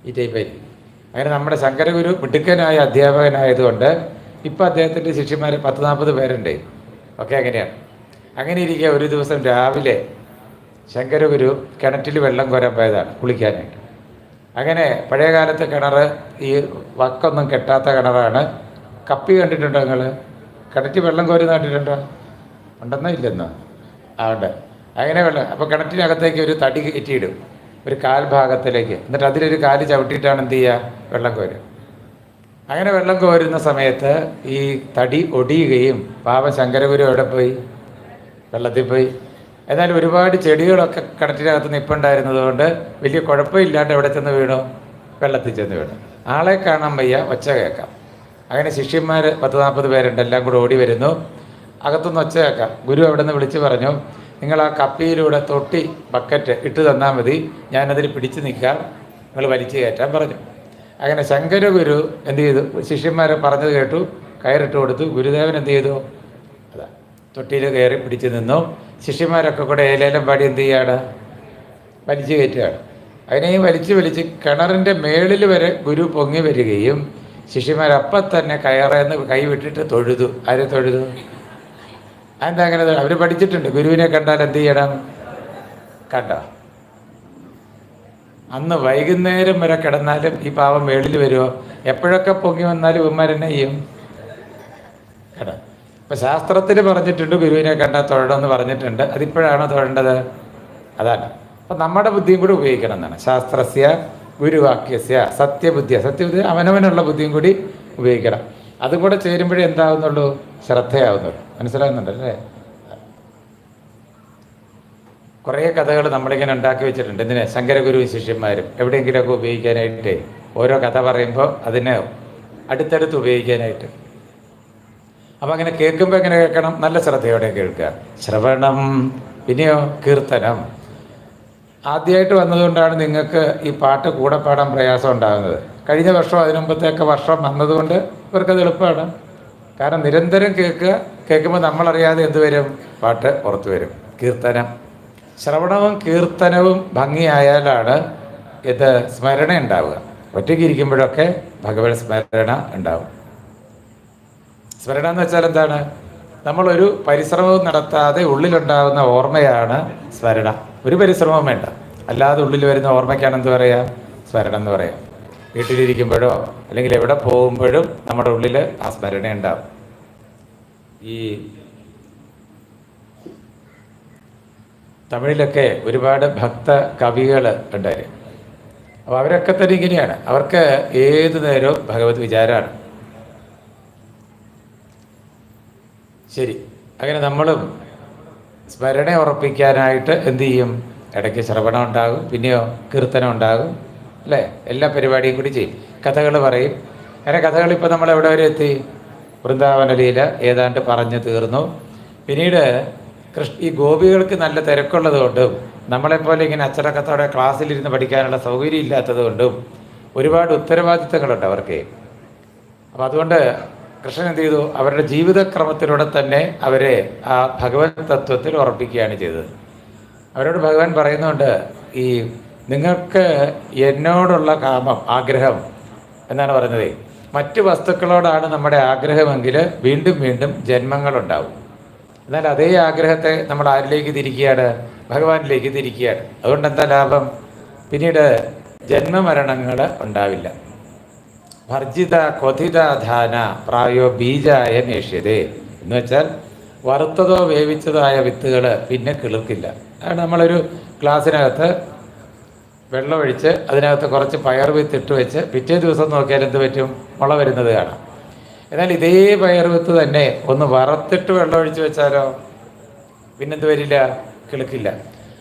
ഈ ടൈപ്പായിരിക്കും. അങ്ങനെ നമ്മുടെ ശങ്കരഗുരു മിടുക്കനായ അധ്യാപകനായതുകൊണ്ട് ഇപ്പം അദ്ദേഹത്തിൻ്റെ ശിഷ്യന്മാർ 10-40 പേരുണ്ട്. ഒക്കെ അങ്ങനെയാണ്. അങ്ങനെ ഇരിക്കുക ഒരു ദിവസം രാവിലെ ശങ്കരഗുരു കിണറ്റിൽ വെള്ളം കോരാൻ പോയതാണ് കുളിക്കാനായിട്ട്. അങ്ങനെ പഴയ കാലത്തെ കിണർ ഈ വക്കൊന്നും കെട്ടാത്ത കിണറാണ്. കപ്പി കണ്ടിട്ടുണ്ടോ നിങ്ങൾ? കിണറ്റിൽ വെള്ളം കോരുന്ന കണ്ടിട്ടുണ്ടോ? ഉണ്ടെന്നോ ഇല്ലെന്നോ? ആ ഉണ്ട്. അങ്ങനെ വെള്ളം. അപ്പോൾ കിണറ്റിനകത്തേക്ക് ഒരു തടി കയറ്റിയിടും, ഒരു കാൽ ഭാഗത്തിലേക്ക്. എന്നിട്ട് അതിലൊരു കാല് ചവിട്ടിയിട്ടാണ് എന്ത് ചെയ്യുക? വെള്ളം കോരുക. അങ്ങനെ വെള്ളം കോരുന്ന സമയത്ത് ഈ തടി ഒടിയുകയും പാവം ശങ്കരഗുരു എവിടെ പോയി? വെള്ളത്തിൽ പോയി. എന്നാൽ ഒരുപാട് ചെടികളൊക്കെ കിണറ്റിനകത്ത് നിൽപ്പുണ്ടായിരുന്നത് കൊണ്ട് വലിയ കുഴപ്പമില്ലാണ്ട് എവിടെ ചെന്ന് വീണു? വെള്ളത്തിൽ ചെന്ന് വീണു. ആളെ കാണാൻ വയ്യ, ഒച്ച കേൾക്കാം. അങ്ങനെ ശിഷ്യന്മാർ 10-40 പേരുണ്ട്. എല്ലാം കൂടെ ഓടി വരുന്നു. അകത്തുനിന്ന് ഒച്ച കേൾക്കാം. ഗുരു അവിടെ നിന്ന് വിളിച്ച് പറഞ്ഞു, നിങ്ങൾ ആ കപ്പിയിലൂടെ തൊട്ടി ബക്കറ്റ് ഇട്ട് തന്നാൽ മതി, ഞാനതിൽ പിടിച്ച് നിൽക്കാം, നിങ്ങൾ വലിച്ചു കയറ്റാൻ പറഞ്ഞു. അങ്ങനെ ശങ്കരഗുരു എന്ത് ചെയ്തു? ശിഷ്യന്മാരെ പറഞ്ഞത് കേട്ടു, കയറിട്ട് കൊടുത്തു. ഗുരുദേവൻ എന്ത് ചെയ്തു? അതാ തൊട്ടിയിൽ കയറി പിടിച്ച് നിന്നു. ശിഷ്യന്മാരൊക്കെ കൂടെ ഏലേലം പാടി എന്ത് ചെയ്യാണ്? വലിച്ചു കയറ്റുകയാണ്. അതിനെയും വലിച്ച് കിണറിൻ്റെ മേളിൽ വരെ ഗുരു പൊങ്ങി വരികയും ശിഷ്യന്മാരപ്പം തന്നെ കയറേന്ന് കൈ വിട്ടിട്ട് തൊഴുതു. ആരെ തൊഴുതു? അതെന്താ അങ്ങനെ? അവർ പഠിച്ചിട്ടുണ്ട് ഗുരുവിനെ കണ്ടാൽ എന്ത് ചെയ്യണം. കണ്ടോ? അന്ന് വൈകുന്നേരം വരെ കിടന്നാലും ഈ പാവം മേളിൽ വരുമോ? എപ്പോഴൊക്കെ പൊങ്ങി വന്നാലും ഇവന്മാരെന്നെ ചെയ്യും. കേട്ടോ? ഇപ്പം ശാസ്ത്രത്തിൽ പറഞ്ഞിട്ടുണ്ട് ഗുരുവിനെ കണ്ടാൽ തൊഴണമെന്ന് പറഞ്ഞിട്ടുണ്ട്. അതിപ്പോഴാണോ തൊഴേണ്ടത്? അതാണ്. അപ്പം നമ്മുടെ ബുദ്ധിയും കൂടി ഉപയോഗിക്കണം എന്നാണ്. ശാസ്ത്രസ്യ ഗുരുവാക്യസ്യ സത്യബുദ്ധി അവനവനുള്ള ബുദ്ധിയും കൂടി ഉപയോഗിക്കണം. അതും കൂടെ ചേരുമ്പോഴേ എന്താവുന്നുള്ളൂ? ശ്രദ്ധയാവുന്നുള്ളൂ. മനസ്സിലാകുന്നുണ്ടല്ലേ? കുറേ കഥകൾ നമ്മളിങ്ങനെ ഉണ്ടാക്കി വെച്ചിട്ടുണ്ട്. എന്തിനാ? ശങ്കരഗുരുവും ശിഷ്യന്മാരും എവിടെയെങ്കിലുമൊക്കെ ഉപയോഗിക്കാനായിട്ട് ഓരോ കഥ പറയുമ്പോൾ അതിനെ അടുത്തടുത്ത് ഉപയോഗിക്കാനായിട്ട്. അപ്പം അങ്ങനെ കേൾക്കുമ്പോൾ എങ്ങനെ കേൾക്കണം? നല്ല ശ്രദ്ധയോടെ കേൾക്കുക. ശ്രവണം. പിന്നെയോ കീർത്തനം. ആദ്യമായിട്ട് വന്നതുകൊണ്ടാണ് നിങ്ങൾക്ക് ഈ പാട്ട് കൂടെ പാടാൻ പ്രയാസം ഉണ്ടാകുന്നത്. കഴിഞ്ഞ വർഷം അതിനു മുമ്പത്തേക്ക് വർഷം വന്നതുകൊണ്ട് ഇവർക്കത് എളുപ്പമാണ്. കാരണം നിരന്തരം കേൾക്കുമ്പോൾ നമ്മളറിയാതെ എന്ത് വരും? പാട്ട് പുറത്തു വരും. കീർത്തനം. ശ്രവണവും കീർത്തനവും ഭംഗിയായാലാണ് ഇത് സ്മരണ ഉണ്ടാവുക. ഒറ്റയ്ക്ക് ഇരിക്കുമ്പോഴൊക്കെ ഭഗവത് സ്മരണ ഉണ്ടാവും. സ്മരണ എന്ന് വെച്ചാൽ എന്താണ്? നമ്മളൊരു പരിശ്രമവും നടത്താതെ ഉള്ളിലുണ്ടാകുന്ന ഓർമ്മയാണ് സ്മരണ. ഒരു പരിശ്രമവും വേണ്ട, അല്ലാതെ ഉള്ളിൽ വരുന്ന ഓർമ്മയ്ക്കാണ് എന്ത് പറയാം? സ്മരണ എന്ന് പറയാം. വീട്ടിലിരിക്കുമ്പോഴോ അല്ലെങ്കിൽ എവിടെ പോകുമ്പോഴും നമ്മുടെ ഉള്ളിൽ ആ സ്മരണ ഉണ്ടാവും. ഈ തമിഴിലൊക്കെ ഒരുപാട് ഭക്ത കവികൾ ഉണ്ടായിരുന്നു. അപ്പോൾ അവരൊക്കെ തന്നെ ഇങ്ങനെയാണ്. അവർക്ക് ഏതു നേരവും ഭഗവത് വിചാരമാണ്. ശരി, അങ്ങനെ നമ്മളും സ്മരണ ഉറപ്പിക്കാനായിട്ട് എന്തു ചെയ്യും? ഇടയ്ക്ക് ശ്രവണം ഉണ്ടാകും, പിന്നെയോ കീർത്തനം ഉണ്ടാകും, അല്ലേ? എല്ലാ പരിപാടിയും കൂടി ചെയ്യും. കഥകൾ പറയും. അങ്ങനെ കഥകൾ ഇപ്പോൾ നമ്മൾ എവിടെ വരെ എത്തി? വൃന്ദാവന ലീല ഏതാണ്ട് പറഞ്ഞു തീർന്നു. പിന്നീട് ഈ ഗോപികൾക്ക് നല്ല തിരക്കുള്ളത് കൊണ്ടും നമ്മളെപ്പോലെ ഇങ്ങനെ അച്ചടക്കത്തോടെ ക്ലാസ്സിലിരുന്ന് പഠിക്കാനുള്ള സൗകര്യം ഇല്ലാത്തത് കൊണ്ടും ഒരുപാട് ഉത്തരവാദിത്തങ്ങളുണ്ട് അവർക്ക്. അപ്പം അതുകൊണ്ട് കൃഷ്ണൻ എന്ത് ചെയ്തു? അവരുടെ ജീവിതക്രമത്തിലൂടെ തന്നെ അവരെ ആ ഭഗവത് തത്വത്തിൽ ഉറപ്പിക്കുകയാണ് ചെയ്തത്. അവരോട് ഭഗവാൻ പറയുന്നുണ്ട്, ഈ നിങ്ങൾക്ക് എന്നോടുള്ള കാമം, ആഗ്രഹം എന്നാണ് പറയുന്നത്. മറ്റു വസ്തുക്കളോടാണ് നമ്മുടെ ആഗ്രഹമെങ്കിൽ വീണ്ടും വീണ്ടും ജന്മങ്ങളുണ്ടാവും. എന്നാൽ അതേ ആഗ്രഹത്തെ നമ്മൾ ആരിലേക്ക് തിരിക്കുകയാണ്? ഭഗവാനിലേക്ക് തിരിക്കുകയാണ്. അതുകൊണ്ട് എന്താ ലാഭം? പിന്നീട് ജന്മമരണങ്ങൾ ഉണ്ടാവില്ല. ഭർജിത ക്വഥിത ധാന പ്രായോ ബീജായ നേഷ്യതേ എന്ന് വെച്ചാൽ വറുത്തതോ വേവിച്ചതോ ആയ വിത്തുകൾ പിന്നെ കിളിർക്കില്ല. അതാണ് നമ്മളൊരു ഗ്ലാസ്സിനകത്ത് വെള്ളമൊഴിച്ച് അതിനകത്ത് കുറച്ച് പയർ വിത്ത് ഇട്ട് വെച്ച് പിറ്റേ ദിവസം നോക്കിയാൽ എന്ത് പറ്റും? മുള വരുന്നത് കാണാം. എന്നാൽ ഇതേ പയർ വിത്ത് തന്നെ ഒന്ന് വറുത്തിട്ട് വെള്ളമൊഴിച്ച് വെച്ചാലോ പിന്നെന്ത് വരില്ല? കിളിക്കില്ല.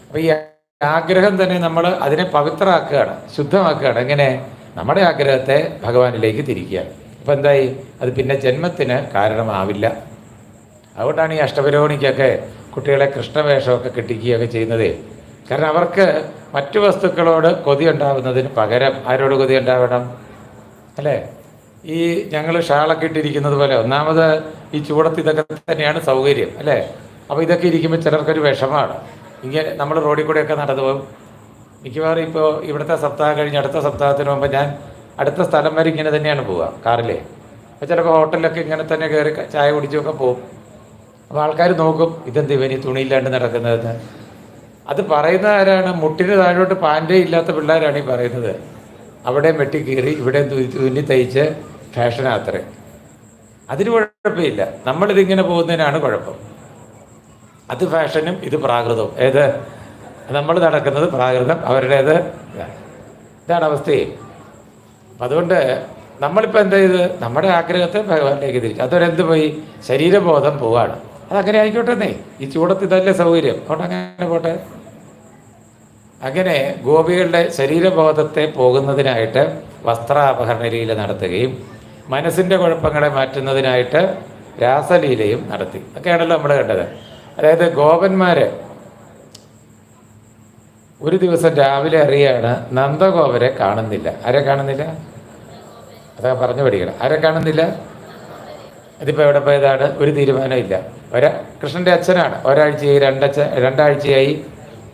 അപ്പോൾ ഈ ആഗ്രഹം തന്നെ നമ്മൾ അതിനെ പവിത്രമാക്കുകയാണ്, ശുദ്ധമാക്കുകയാണ്. എങ്ങനെ? നമ്മുടെ ആഗ്രഹത്തെ ഭഗവാനിലേക്ക് തിരിക്കുകയാണ്. അപ്പോൾ എന്തായി? അത് പിന്നെ ജന്മത്തിന് കാരണമാവില്ല. അതുകൊണ്ടാണ് ഈ അഷ്ടപരോണിക്കൊക്കെ കുട്ടികളെ കൃഷ്ണവേഷമൊക്കെ കെട്ടിക്കുകയൊക്കെ ചെയ്യുന്നത്. കാരണം അവർക്ക് മറ്റു വസ്തുക്കളോട് കൊതി ഉണ്ടാവുന്നതിന് പകരം ആരോട് കൊതി ഉണ്ടാവണം? അല്ലേ? ഈ ഞങ്ങൾ ഷാളൊക്കെ ഇട്ടിരിക്കുന്നത് പോലെ ഒന്നാമത് ഈ ചൂടത്ത് ഇതൊക്കെ തന്നെയാണ് സൗകര്യം, അല്ലേ? അപ്പോൾ ഇതൊക്കെ ഇരിക്കുമ്പോൾ ചിലർക്കൊരു വിഷമമാണ്. ഇങ്ങനെ നമ്മൾ റോഡിൽ കൂടെയൊക്കെ നടന്നു പോകും. മിക്കവാറും ഇപ്പോൾ ഇവിടുത്തെ സപ്താഹം കഴിഞ്ഞ് അടുത്ത സപ്താഹത്തിന് മുമ്പ് ഞാൻ അടുത്ത സ്ഥലം വരെ ഇങ്ങനെ തന്നെയാണ് പോവുക, കാറിലേ. അപ്പോൾ ചിലപ്പോൾ ഹോട്ടലിലൊക്കെ ഇങ്ങനെ തന്നെ കയറി ചായ കുടിച്ചൊക്കെ പോകും. അപ്പോൾ ആൾക്കാർ നോക്കും, ഇതെന്ത് ഇവന് തുണിയില്ലാണ്ട് നടക്കുന്നതെന്ന്. അത് പറയുന്ന ആരാണ്? മുട്ടിന് താഴോട്ട് പാൻറ്റേ ഇല്ലാത്ത പിള്ളേരാണ് ഈ പറയുന്നത്. അവിടെയും വെട്ടി കീറി ഇവിടെയും തുന്നി തയ്ച്ച് ഫാഷനാത്രേ. അതിന് കുഴപ്പമില്ല, നമ്മളിതിങ്ങനെ പോകുന്നതിനാണ് കുഴപ്പം. അത് ഫാഷനും ഇത് പ്രാകൃതവും. ഏത്? നമ്മൾ നടക്കുന്നത് പ്രാകൃതം, അവരുടേത് ഇതാണ് അവസ്ഥയെ. അപ്പം അതുകൊണ്ട് നമ്മളിപ്പോൾ എന്താ ചെയ്ത്? നമ്മുടെ ആഗ്രഹത്തെ ഭഗവാനിലേക്ക് തിരിച്ചു. അതൊരെന്ത് പോയി? ശരീരബോധം പോവാണ്. അതങ്ങനെ ആയിക്കോട്ടെന്നേ. ഈ ചൂടത്ത് ഇതല്ലേ സൗകര്യം, അതുകൊണ്ട് അങ്ങനെ പോട്ടെ. അങ്ങനെ ഗോപികളുടെ ശരീരബോധത്തെ പോകുന്നതിനായിട്ട് വസ്ത്രാപഹരണലീല നടത്തുകയും മനസ്സിൻ്റെ കുഴപ്പങ്ങളെ മാറ്റുന്നതിനായിട്ട് രാസലീലയും നടത്തി. ഒക്കെയാണല്ലോ നമ്മൾ കണ്ടത്. അതായത് ഗോപന്മാർ ഒരു ദിവസം രാവിലെ അറിയാണ് നന്ദഗോപരെ കാണുന്നില്ല. ആരെ കാണുന്നില്ല? അതൊക്കെ പറഞ്ഞു പഠിക്കണം. ആരെ കാണുന്നില്ല? അതിപ്പോൾ എവിടെ പോയതാണ്? ഒരു തീരുമാനമില്ല. കൃഷ്ണൻ്റെ അച്ഛനാണ്. ഒരാഴ്ചയായി, രണ്ടാഴ്ചയായി,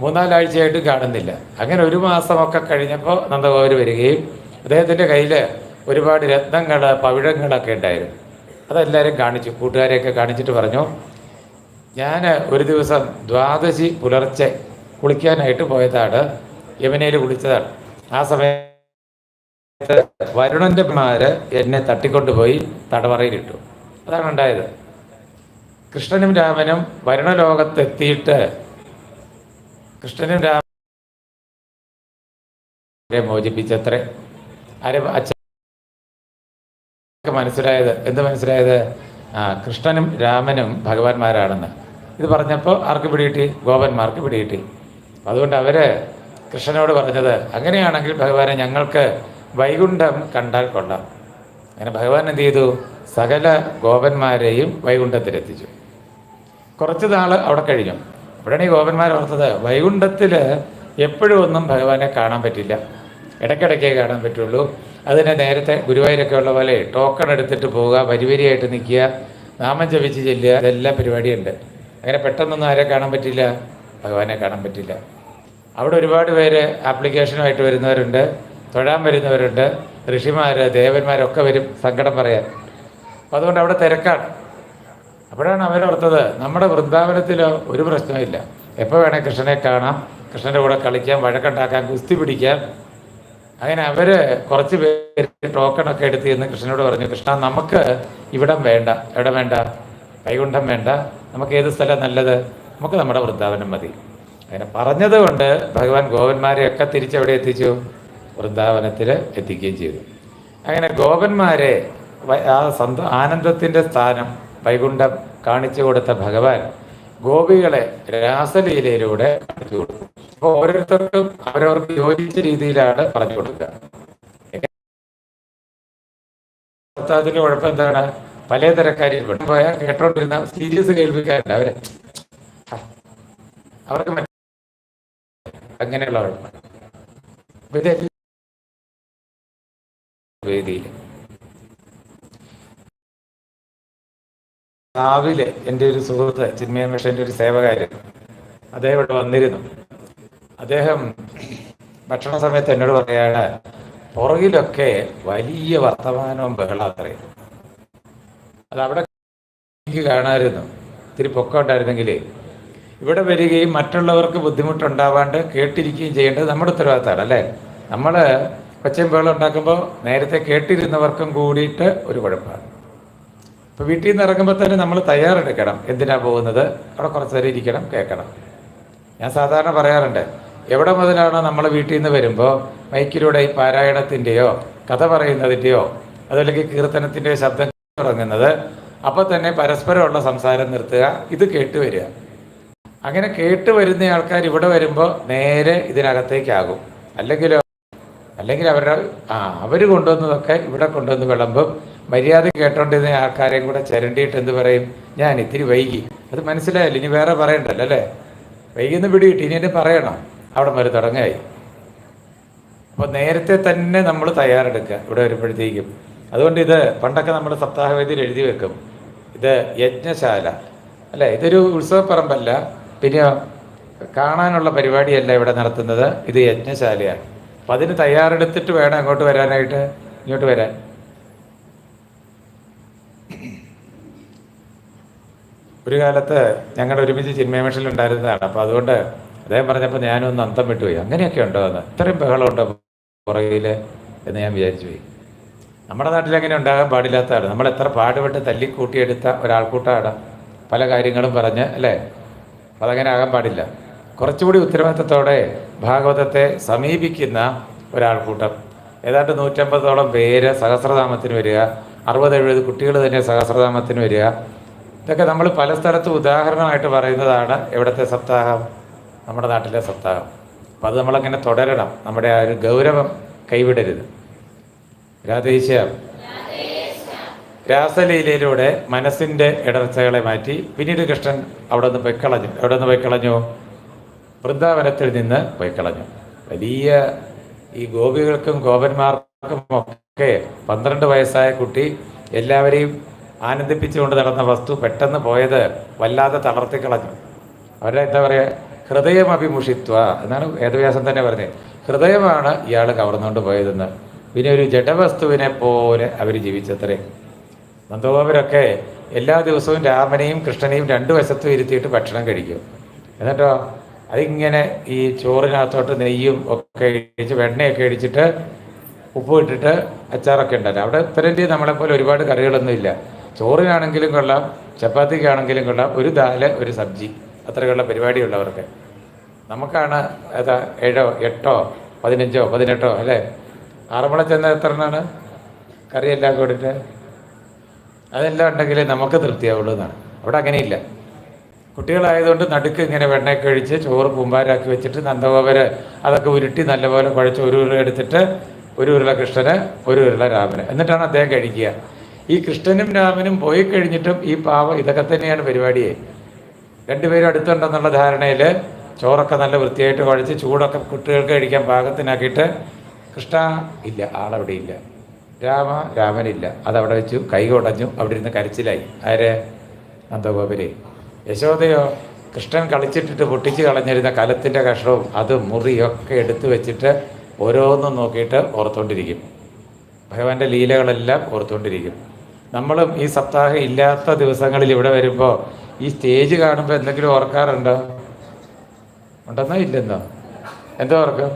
3-4 ആഴ്ചയായിട്ട് കാണുന്നില്ല. അങ്ങനെ ഒരു മാസമൊക്കെ കഴിഞ്ഞപ്പോൾ നന്ദഗോപർ വരികയും അദ്ദേഹത്തിൻ്റെ കയ്യിൽ ഒരുപാട് രത്നങ്ങൾ പവിഴങ്ങളൊക്കെ ഉണ്ടായിരുന്നു. അതെല്ലാവരും കാണിച്ചു, കൂട്ടുകാരെയൊക്കെ കാണിച്ചിട്ട് പറഞ്ഞു, ഞാൻ ഒരു ദിവസം ദ്വാദശി പുലർച്ചെ കുളിക്കാനായിട്ട് പോയതാണ്, യമുനയിൽ കുളിച്ചതാണ്. ആ സമയത്ത് വരുണൻ്റെ മാര് എന്നെ തട്ടിക്കൊണ്ടുപോയി തടവറയിലിട്ടു. അതാണ് ഉണ്ടായത്. കൃഷ്ണനും രാമനും വരുണലോകത്തെത്തിയിട്ട് കൃഷ്ണനും രാമനെ മോചിപ്പിച്ചത്രേ. അച്ഛൻ മനസ്സിലായത് എന്ത് മനസ്സിലായത്? കൃഷ്ണനും രാമനും ഭഗവാന്മാരാണെന്ന്. ഇത് പറഞ്ഞപ്പോൾ ആർക്ക് പിടികിട്ടി? ഗോപന്മാർക്ക് പിടികിട്ടി. അതുകൊണ്ട് അവര് കൃഷ്ണനോട് പറഞ്ഞത്, അങ്ങനെയാണെങ്കിൽ ഭഗവാനെ ഞങ്ങൾക്ക് വൈകുണ്ഠം കണ്ടാൽ കൊള്ളാം. അങ്ങനെ ഭഗവാൻ എന്ത് ചെയ്തു? സകല ഗോപന്മാരെയും വൈകുണ്ഠത്തിലെത്തിച്ചു. കുറച്ച് നാൾ അവിടെ കഴിഞ്ഞു. അവിടെയാണ് ഈ ഗോപന്മാർ ഓർത്തത്, വൈകുണ്ഠത്തിൽ എപ്പോഴും ഒന്നും ഭഗവാനെ കാണാൻ പറ്റില്ല, ഇടയ്ക്കിടയ്ക്കേ കാണാൻ പറ്റുള്ളൂ. അതിന് നേരത്തെ ഗുരുവായൂരൊക്കെ ഉള്ള പോലെ ടോക്കൺ എടുത്തിട്ട് പോവുക, വരിവരിയായിട്ട് നിൽക്കുക, നാമം ജപിച്ച് ചെല്ലുക, ഇതെല്ലാം പരിപാടിയുണ്ട്. അങ്ങനെ പെട്ടെന്നൊന്നും ആരെ കാണാൻ പറ്റില്ല, ഭഗവാനെ കാണാൻ പറ്റില്ല. അവിടെ ഒരുപാട് പേര് ആപ്ലിക്കേഷനുമായിട്ട് വരുന്നവരുണ്ട്, തൊഴാൻ വരുന്നവരുണ്ട്, ഋഷിമാർ ദേവന്മാരൊക്കെ വരും സങ്കടം പറയാൻ. അപ്പം അതുകൊണ്ട് അവിടെ തിരക്കാണ്. അപ്പോഴാണ് അവരോർത്തത്, നമ്മുടെ വൃന്ദാവനത്തിൽ ഒരു പ്രശ്നമില്ല, എപ്പോൾ വേണേൽ കൃഷ്ണനെ കാണാം, കൃഷ്ണൻ്റെ കൂടെ കളിക്കാം, വഴക്കുണ്ടാക്കാം, കുസ്തി പിടിക്കാം. അങ്ങനെ അവർ കുറച്ച് പേര് ടോക്കണൊക്കെ എടുത്ത് ചെന്ന് കൃഷ്ണനോട് പറഞ്ഞു, കൃഷ്ണ നമുക്ക് ഇവിടം വേണ്ട. എവിടെ വേണ്ട? വൈകുണ്ഠം വേണ്ട. നമുക്ക് ഏത് സ്ഥലം നല്ലത്? നമുക്ക് നമ്മുടെ വൃന്ദാവനം മതി. അങ്ങനെ പറഞ്ഞത് കൊണ്ട് ഭഗവാൻ ഗോപന്മാരെയൊക്കെ തിരിച്ചെവിടെ എത്തിച്ചു? വൃന്ദാവനത്തിൽ എത്തിക്കുകയും ചെയ്തു. അങ്ങനെ ഗോപന്മാരെ ആ ആനന്ദത്തിൻ്റെ സ്ഥാനം വൈകുണ്ഠം കാണിച്ചു കൊടുത്ത ഭഗവാൻ ഗോപികളെ രാസലീലയിലൂടെ കാണിച്ചു കൊടുത്തു. അപ്പോൾ ഓരോരുത്തർക്കും അവരവർക്ക് യോജിച്ച രീതിയിലാണ് പറഞ്ഞു കൊടുക്കുക. അതിന് കുഴപ്പം എന്താണ്? പല തരക്കാരിൽ പോയാൽ കേട്ടോണ്ടിരുന്ന സീരിയസ് കേൾപ്പിക്കാറുണ്ട് അവർക്ക് അങ്ങനെയുള്ള കുഴപ്പം. വേദിയിൽ രാവിലെ എൻ്റെ ഒരു സുഹൃത്ത് ചിന്മയ മിഷൻ്റെ ഒരു സേവകാരൻ അദ്ദേഹം ഇവിടെ വന്നിരുന്നു. അദ്ദേഹം ഭക്ഷണ സമയത്ത് എന്നോട് പറയാണ്, പുറകിലൊക്കെ വലിയ വർത്തമാനവും ബഹളാത്രയും. അതവിടെ എനിക്ക് കാണാമായിരുന്നു. ഇത്തിരി പൊക്കം ഉണ്ടായിരുന്നെങ്കിൽ ഇവിടെ വരികയും മറ്റുള്ളവർക്ക് ബുദ്ധിമുട്ടുണ്ടാവാണ്ട് കേട്ടിരിക്കുകയും ചെയ്യേണ്ടത് നമ്മുടെ ഉത്തരവാദിത്തമാണ് അല്ലേ? നമ്മൾ കൊച്ചയും ബഹളം ഉണ്ടാക്കുമ്പോൾ നേരത്തെ കേട്ടിരുന്നവർക്കും കൂടിയിട്ട് ഒരു കുഴപ്പമാണ്. ഇപ്പോൾ വീട്ടിൽ നിന്ന് ഇറങ്ങുമ്പോൾ തന്നെ നമ്മൾ തയ്യാറെടുക്കണം. എന്തിനാണ് പോകുന്നത്? അവിടെ കുറച്ച് നേരം ഇരിക്കണം, കേൾക്കണം. ഞാൻ സാധാരണ പറയാറുണ്ട്, എവിടെ മുതലാണോ നമ്മൾ വീട്ടിൽ നിന്ന് വരുമ്പോൾ മൈക്കിലൂടെ ഈ പാരായണത്തിൻ്റെയോ കഥ പറയുന്നതിൻ്റെയോ അതല്ലെങ്കിൽ കീർത്തനത്തിൻ്റെയോ ശബ്ദം തുടങ്ങുന്നത്, അപ്പോൾ തന്നെ പരസ്പരമുള്ള സംസാരം നിർത്തുക, ഇത് കേട്ട് വരിക. അങ്ങനെ കേട്ട് വരുന്ന ആൾക്കാർ ഇവിടെ വരുമ്പോൾ നേരെ ഇതിനകത്തേക്കാകും. അല്ലെങ്കിൽ അവർ കൊണ്ടുവന്നതൊക്കെ ഇവിടെ കൊണ്ടുവന്ന് വിളമ്പും. മര്യാദ കേട്ടോണ്ടിരുന്ന ആൾക്കാരെയും കൂടെ ചിരണ്ടിയിട്ട് എന്ത് പറയും? ഞാൻ ഇത്തിരി വൈകി. അത് മനസ്സിലായല്ലോ, ഇനി വേറെ പറയണ്ടല്ലോ അല്ലേ? വൈകിന്ന് പിടികിട്ടി, ഇനി എന്നെ പറയണം. അവിടെ വരെ തുടങ്ങായി. അപ്പോൾ നേരത്തെ തന്നെ നമ്മൾ തയ്യാറെടുക്കുക ഇവിടെ വരുമ്പോഴത്തേക്കും. അതുകൊണ്ട് ഇത് പണ്ടൊക്കെ നമ്മൾ സപ്താഹവേദിയിൽ എഴുതി വെക്കും, ഇത് യജ്ഞശാല അല്ലേ, ഇതൊരു ഉത്സവപ്പറമ്പല്ല, പിന്നെ കാണാനുള്ള പരിപാടിയല്ല ഇവിടെ നടത്തുന്നത്, ഇത് യജ്ഞശാലയാണ്. അപ്പം അതിന് തയ്യാറെടുത്തിട്ട് വേണം അങ്ങോട്ട് വരാനായിട്ട്, ഇങ്ങോട്ട് വരാൻ. ഒരു കാലത്ത് ഞങ്ങൾ ഒരുമിച്ച് ചിന്മയ മിഷനിലുണ്ടായിരുന്നതാണ്. അപ്പോൾ അതുകൊണ്ട് അദ്ദേഹം പറഞ്ഞപ്പോൾ ഞാനൊന്ന് അന്തം വിട്ടുപോയി. അങ്ങനെയൊക്കെ ഉണ്ടോ എന്ന്, ഇത്രയും ബഹളമുണ്ടോ പുറകിൽ എന്ന് ഞാൻ വിചാരിച്ചു പോയി. നമ്മുടെ നാട്ടിൽ അങ്ങനെ ഉണ്ടാകാൻ പാടില്ലാത്തതാണ്. നമ്മൾ എത്ര പാടുപെട്ട് തല്ലിക്കൂട്ടിയെടുത്ത ഒരാൾക്കൂട്ടമാണ് പല കാര്യങ്ങളും പറഞ്ഞ് അല്ലേ? അപ്പോൾ അതങ്ങനെ ആകാൻ പാടില്ല. കുറച്ചുകൂടി ഉത്തരവാദിത്തത്തോടെ ഭാഗവതത്തെ സമീപിക്കുന്ന ഒരാൾക്കൂട്ടം, ഏതാണ്ട് 150ഓളം പേര് സഹസ്രനാമത്തിന് വരിക, 60-70 കുട്ടികൾ തന്നെ സഹസ്രനാമത്തിന് വരിക. ഇതൊക്കെ നമ്മൾ പല സ്ഥലത്തും ഉദാഹരണമായിട്ട് പറയുന്നതാണ് എവിടുത്തെ സപ്താഹം, നമ്മുടെ നാട്ടിലെ സപ്താഹം. അപ്പം അത് നമ്മളങ്ങനെ തുടരണം. നമ്മുടെ ആ ഒരു ഗൗരവം കൈവിടരുത്. രാധേശ്യാം രാസലീലയിലൂടെ മനസ്സിൻ്റെ ഇടർച്ചകളെ മാറ്റി. പിന്നീട് കൃഷ്ണൻ അവിടെ നിന്ന് പോയിക്കളഞ്ഞു വൃന്ദാവനത്തിൽ നിന്ന് പോയിക്കളഞ്ഞു. വലിയ ഈ ഗോപികൾക്കും ഗോപന്മാർക്കും ഒക്കെ 12 വയസ്സായ കുട്ടി എല്ലാവരെയും ആനന്ദിപ്പിച്ചുകൊണ്ട് നടന്ന വസ്തു പെട്ടെന്ന് പോയത് വല്ലാതെ തളർത്തിക്കളഞ്ഞു. അവരുടെ എന്താ പറയുക, ഹൃദയം അഭിമുഷിത്വ എന്നാണ് വേദവ്യാസം തന്നെ പറഞ്ഞത്. ഹൃദയമാണ് ഇയാൾ കവർന്നുകൊണ്ട് പോയതെന്ന്. പിന്നെ ഒരു ജഡവസ്തുവിനെ പോലെ അവർ ജീവിച്ചത്രേ. നന്ദഗോപരൊക്കെ എല്ലാ ദിവസവും രാമനെയും കൃഷ്ണനെയും രണ്ടു വശത്തും ഇരുത്തിയിട്ട് ഭക്ഷണം കഴിക്കും. എന്നിട്ടോ അതിങ്ങനെ ഈ ചോറിനകത്തോട്ട് നെയ്യും ഒക്കെ ഇടിച്ച് വെണ്ണയൊക്കെ ഇടിച്ചിട്ട് ഉപ്പ് ഇട്ടിട്ട് അച്ചാറൊക്കെ ഉണ്ടല്ലോ. അവിടെ ഉത്തരേന്ത്യ നമ്മളെപ്പോലെ ഒരുപാട് കറികളൊന്നും ഇല്ല. ചോറിനാണെങ്കിലും കൊള്ളാം, ചപ്പാത്തിക്കാണെങ്കിലും കൊള്ളാം, ഒരു ദാല് ഒരു സബ്ജി, അത്രയുള്ള പരിപാടിയുള്ളവർക്ക്. നമുക്കാണ് ഏതാ 7, 8, 15, 18 അല്ലേ? ആറന്മുള ചെന്ന എത്ര എണ്ണമാണ് കറിയെല്ലാം കൂടിയിട്ട്? അതെല്ലാം ഉണ്ടെങ്കിലേ നമുക്ക് തൃപ്തിയാവുള്ളൂ എന്നാണ്. അവിടെ അങ്ങനെയില്ല. കുട്ടികളായതുകൊണ്ട് നടുക്ക് ഇങ്ങനെ വെണ്ണയൊക്കെ ഒഴിച്ച് ചോറ് പൂമ്പാരാക്കി വെച്ചിട്ട് നന്ദഗോപര് അതൊക്കെ ഉരുട്ടി നല്ലപോലെ കുഴച്ച് ഒരു ഉരുള എടുത്തിട്ട് ഒരു ഉരുള കൃഷ്ണന് ഒരു ഉരുള രാമന്, എന്നിട്ടാണ് അദ്ദേഹം കഴിക്കുക. ഈ കൃഷ്ണനും രാമനും പോയി കഴിഞ്ഞിട്ടും ഈ പാവം ഇതൊക്കെ തന്നെയാണ് പരിപാടിയെ. രണ്ടുപേരും അടുത്തുണ്ടെന്നുള്ള ധാരണയിൽ ചോറൊക്കെ നല്ല വൃത്തിയായിട്ട് കുഴച്ച് ചൂടൊക്കെ കുട്ടികൾക്ക് കഴിക്കാൻ പാകത്തിനാക്കിയിട്ട് കൃഷ്ണ ഇല്ല, ആളവിടെ ഇല്ല. രാമനില്ല, അതവിടെ വെച്ചു കൈ കുടഞ്ഞു. അവിടെ ഇരുന്ന് കരച്ചിലായി. ആര്? നന്ദഗോപരെ. യശോദയോ കൃഷ്ണൻ കളിച്ചിട്ടിട്ട് പൊട്ടിച്ച് കളഞ്ഞിരുന്ന കലത്തിൻ്റെ കഷ്ണവും അത് മുറിയൊക്കെ എടുത്തു വെച്ചിട്ട് ഓരോന്നും നോക്കിയിട്ട് ഓർത്തുകൊണ്ടിരിക്കും. ഭഗവാന്റെ ലീലകളെല്ലാം ഓർത്തുകൊണ്ടിരിക്കും. നമ്മളും ഈ സപ്താഹം ഇല്ലാത്ത ദിവസങ്ങളിൽ ഇവിടെ വരുമ്പോൾ ഈ സ്റ്റേജ് കാണുമ്പോൾ എന്തെങ്കിലും ഓർക്കാറുണ്ടോ? ഉണ്ടെന്നോ ഇല്ലെന്നോ? എന്തോ ഓർക്കും?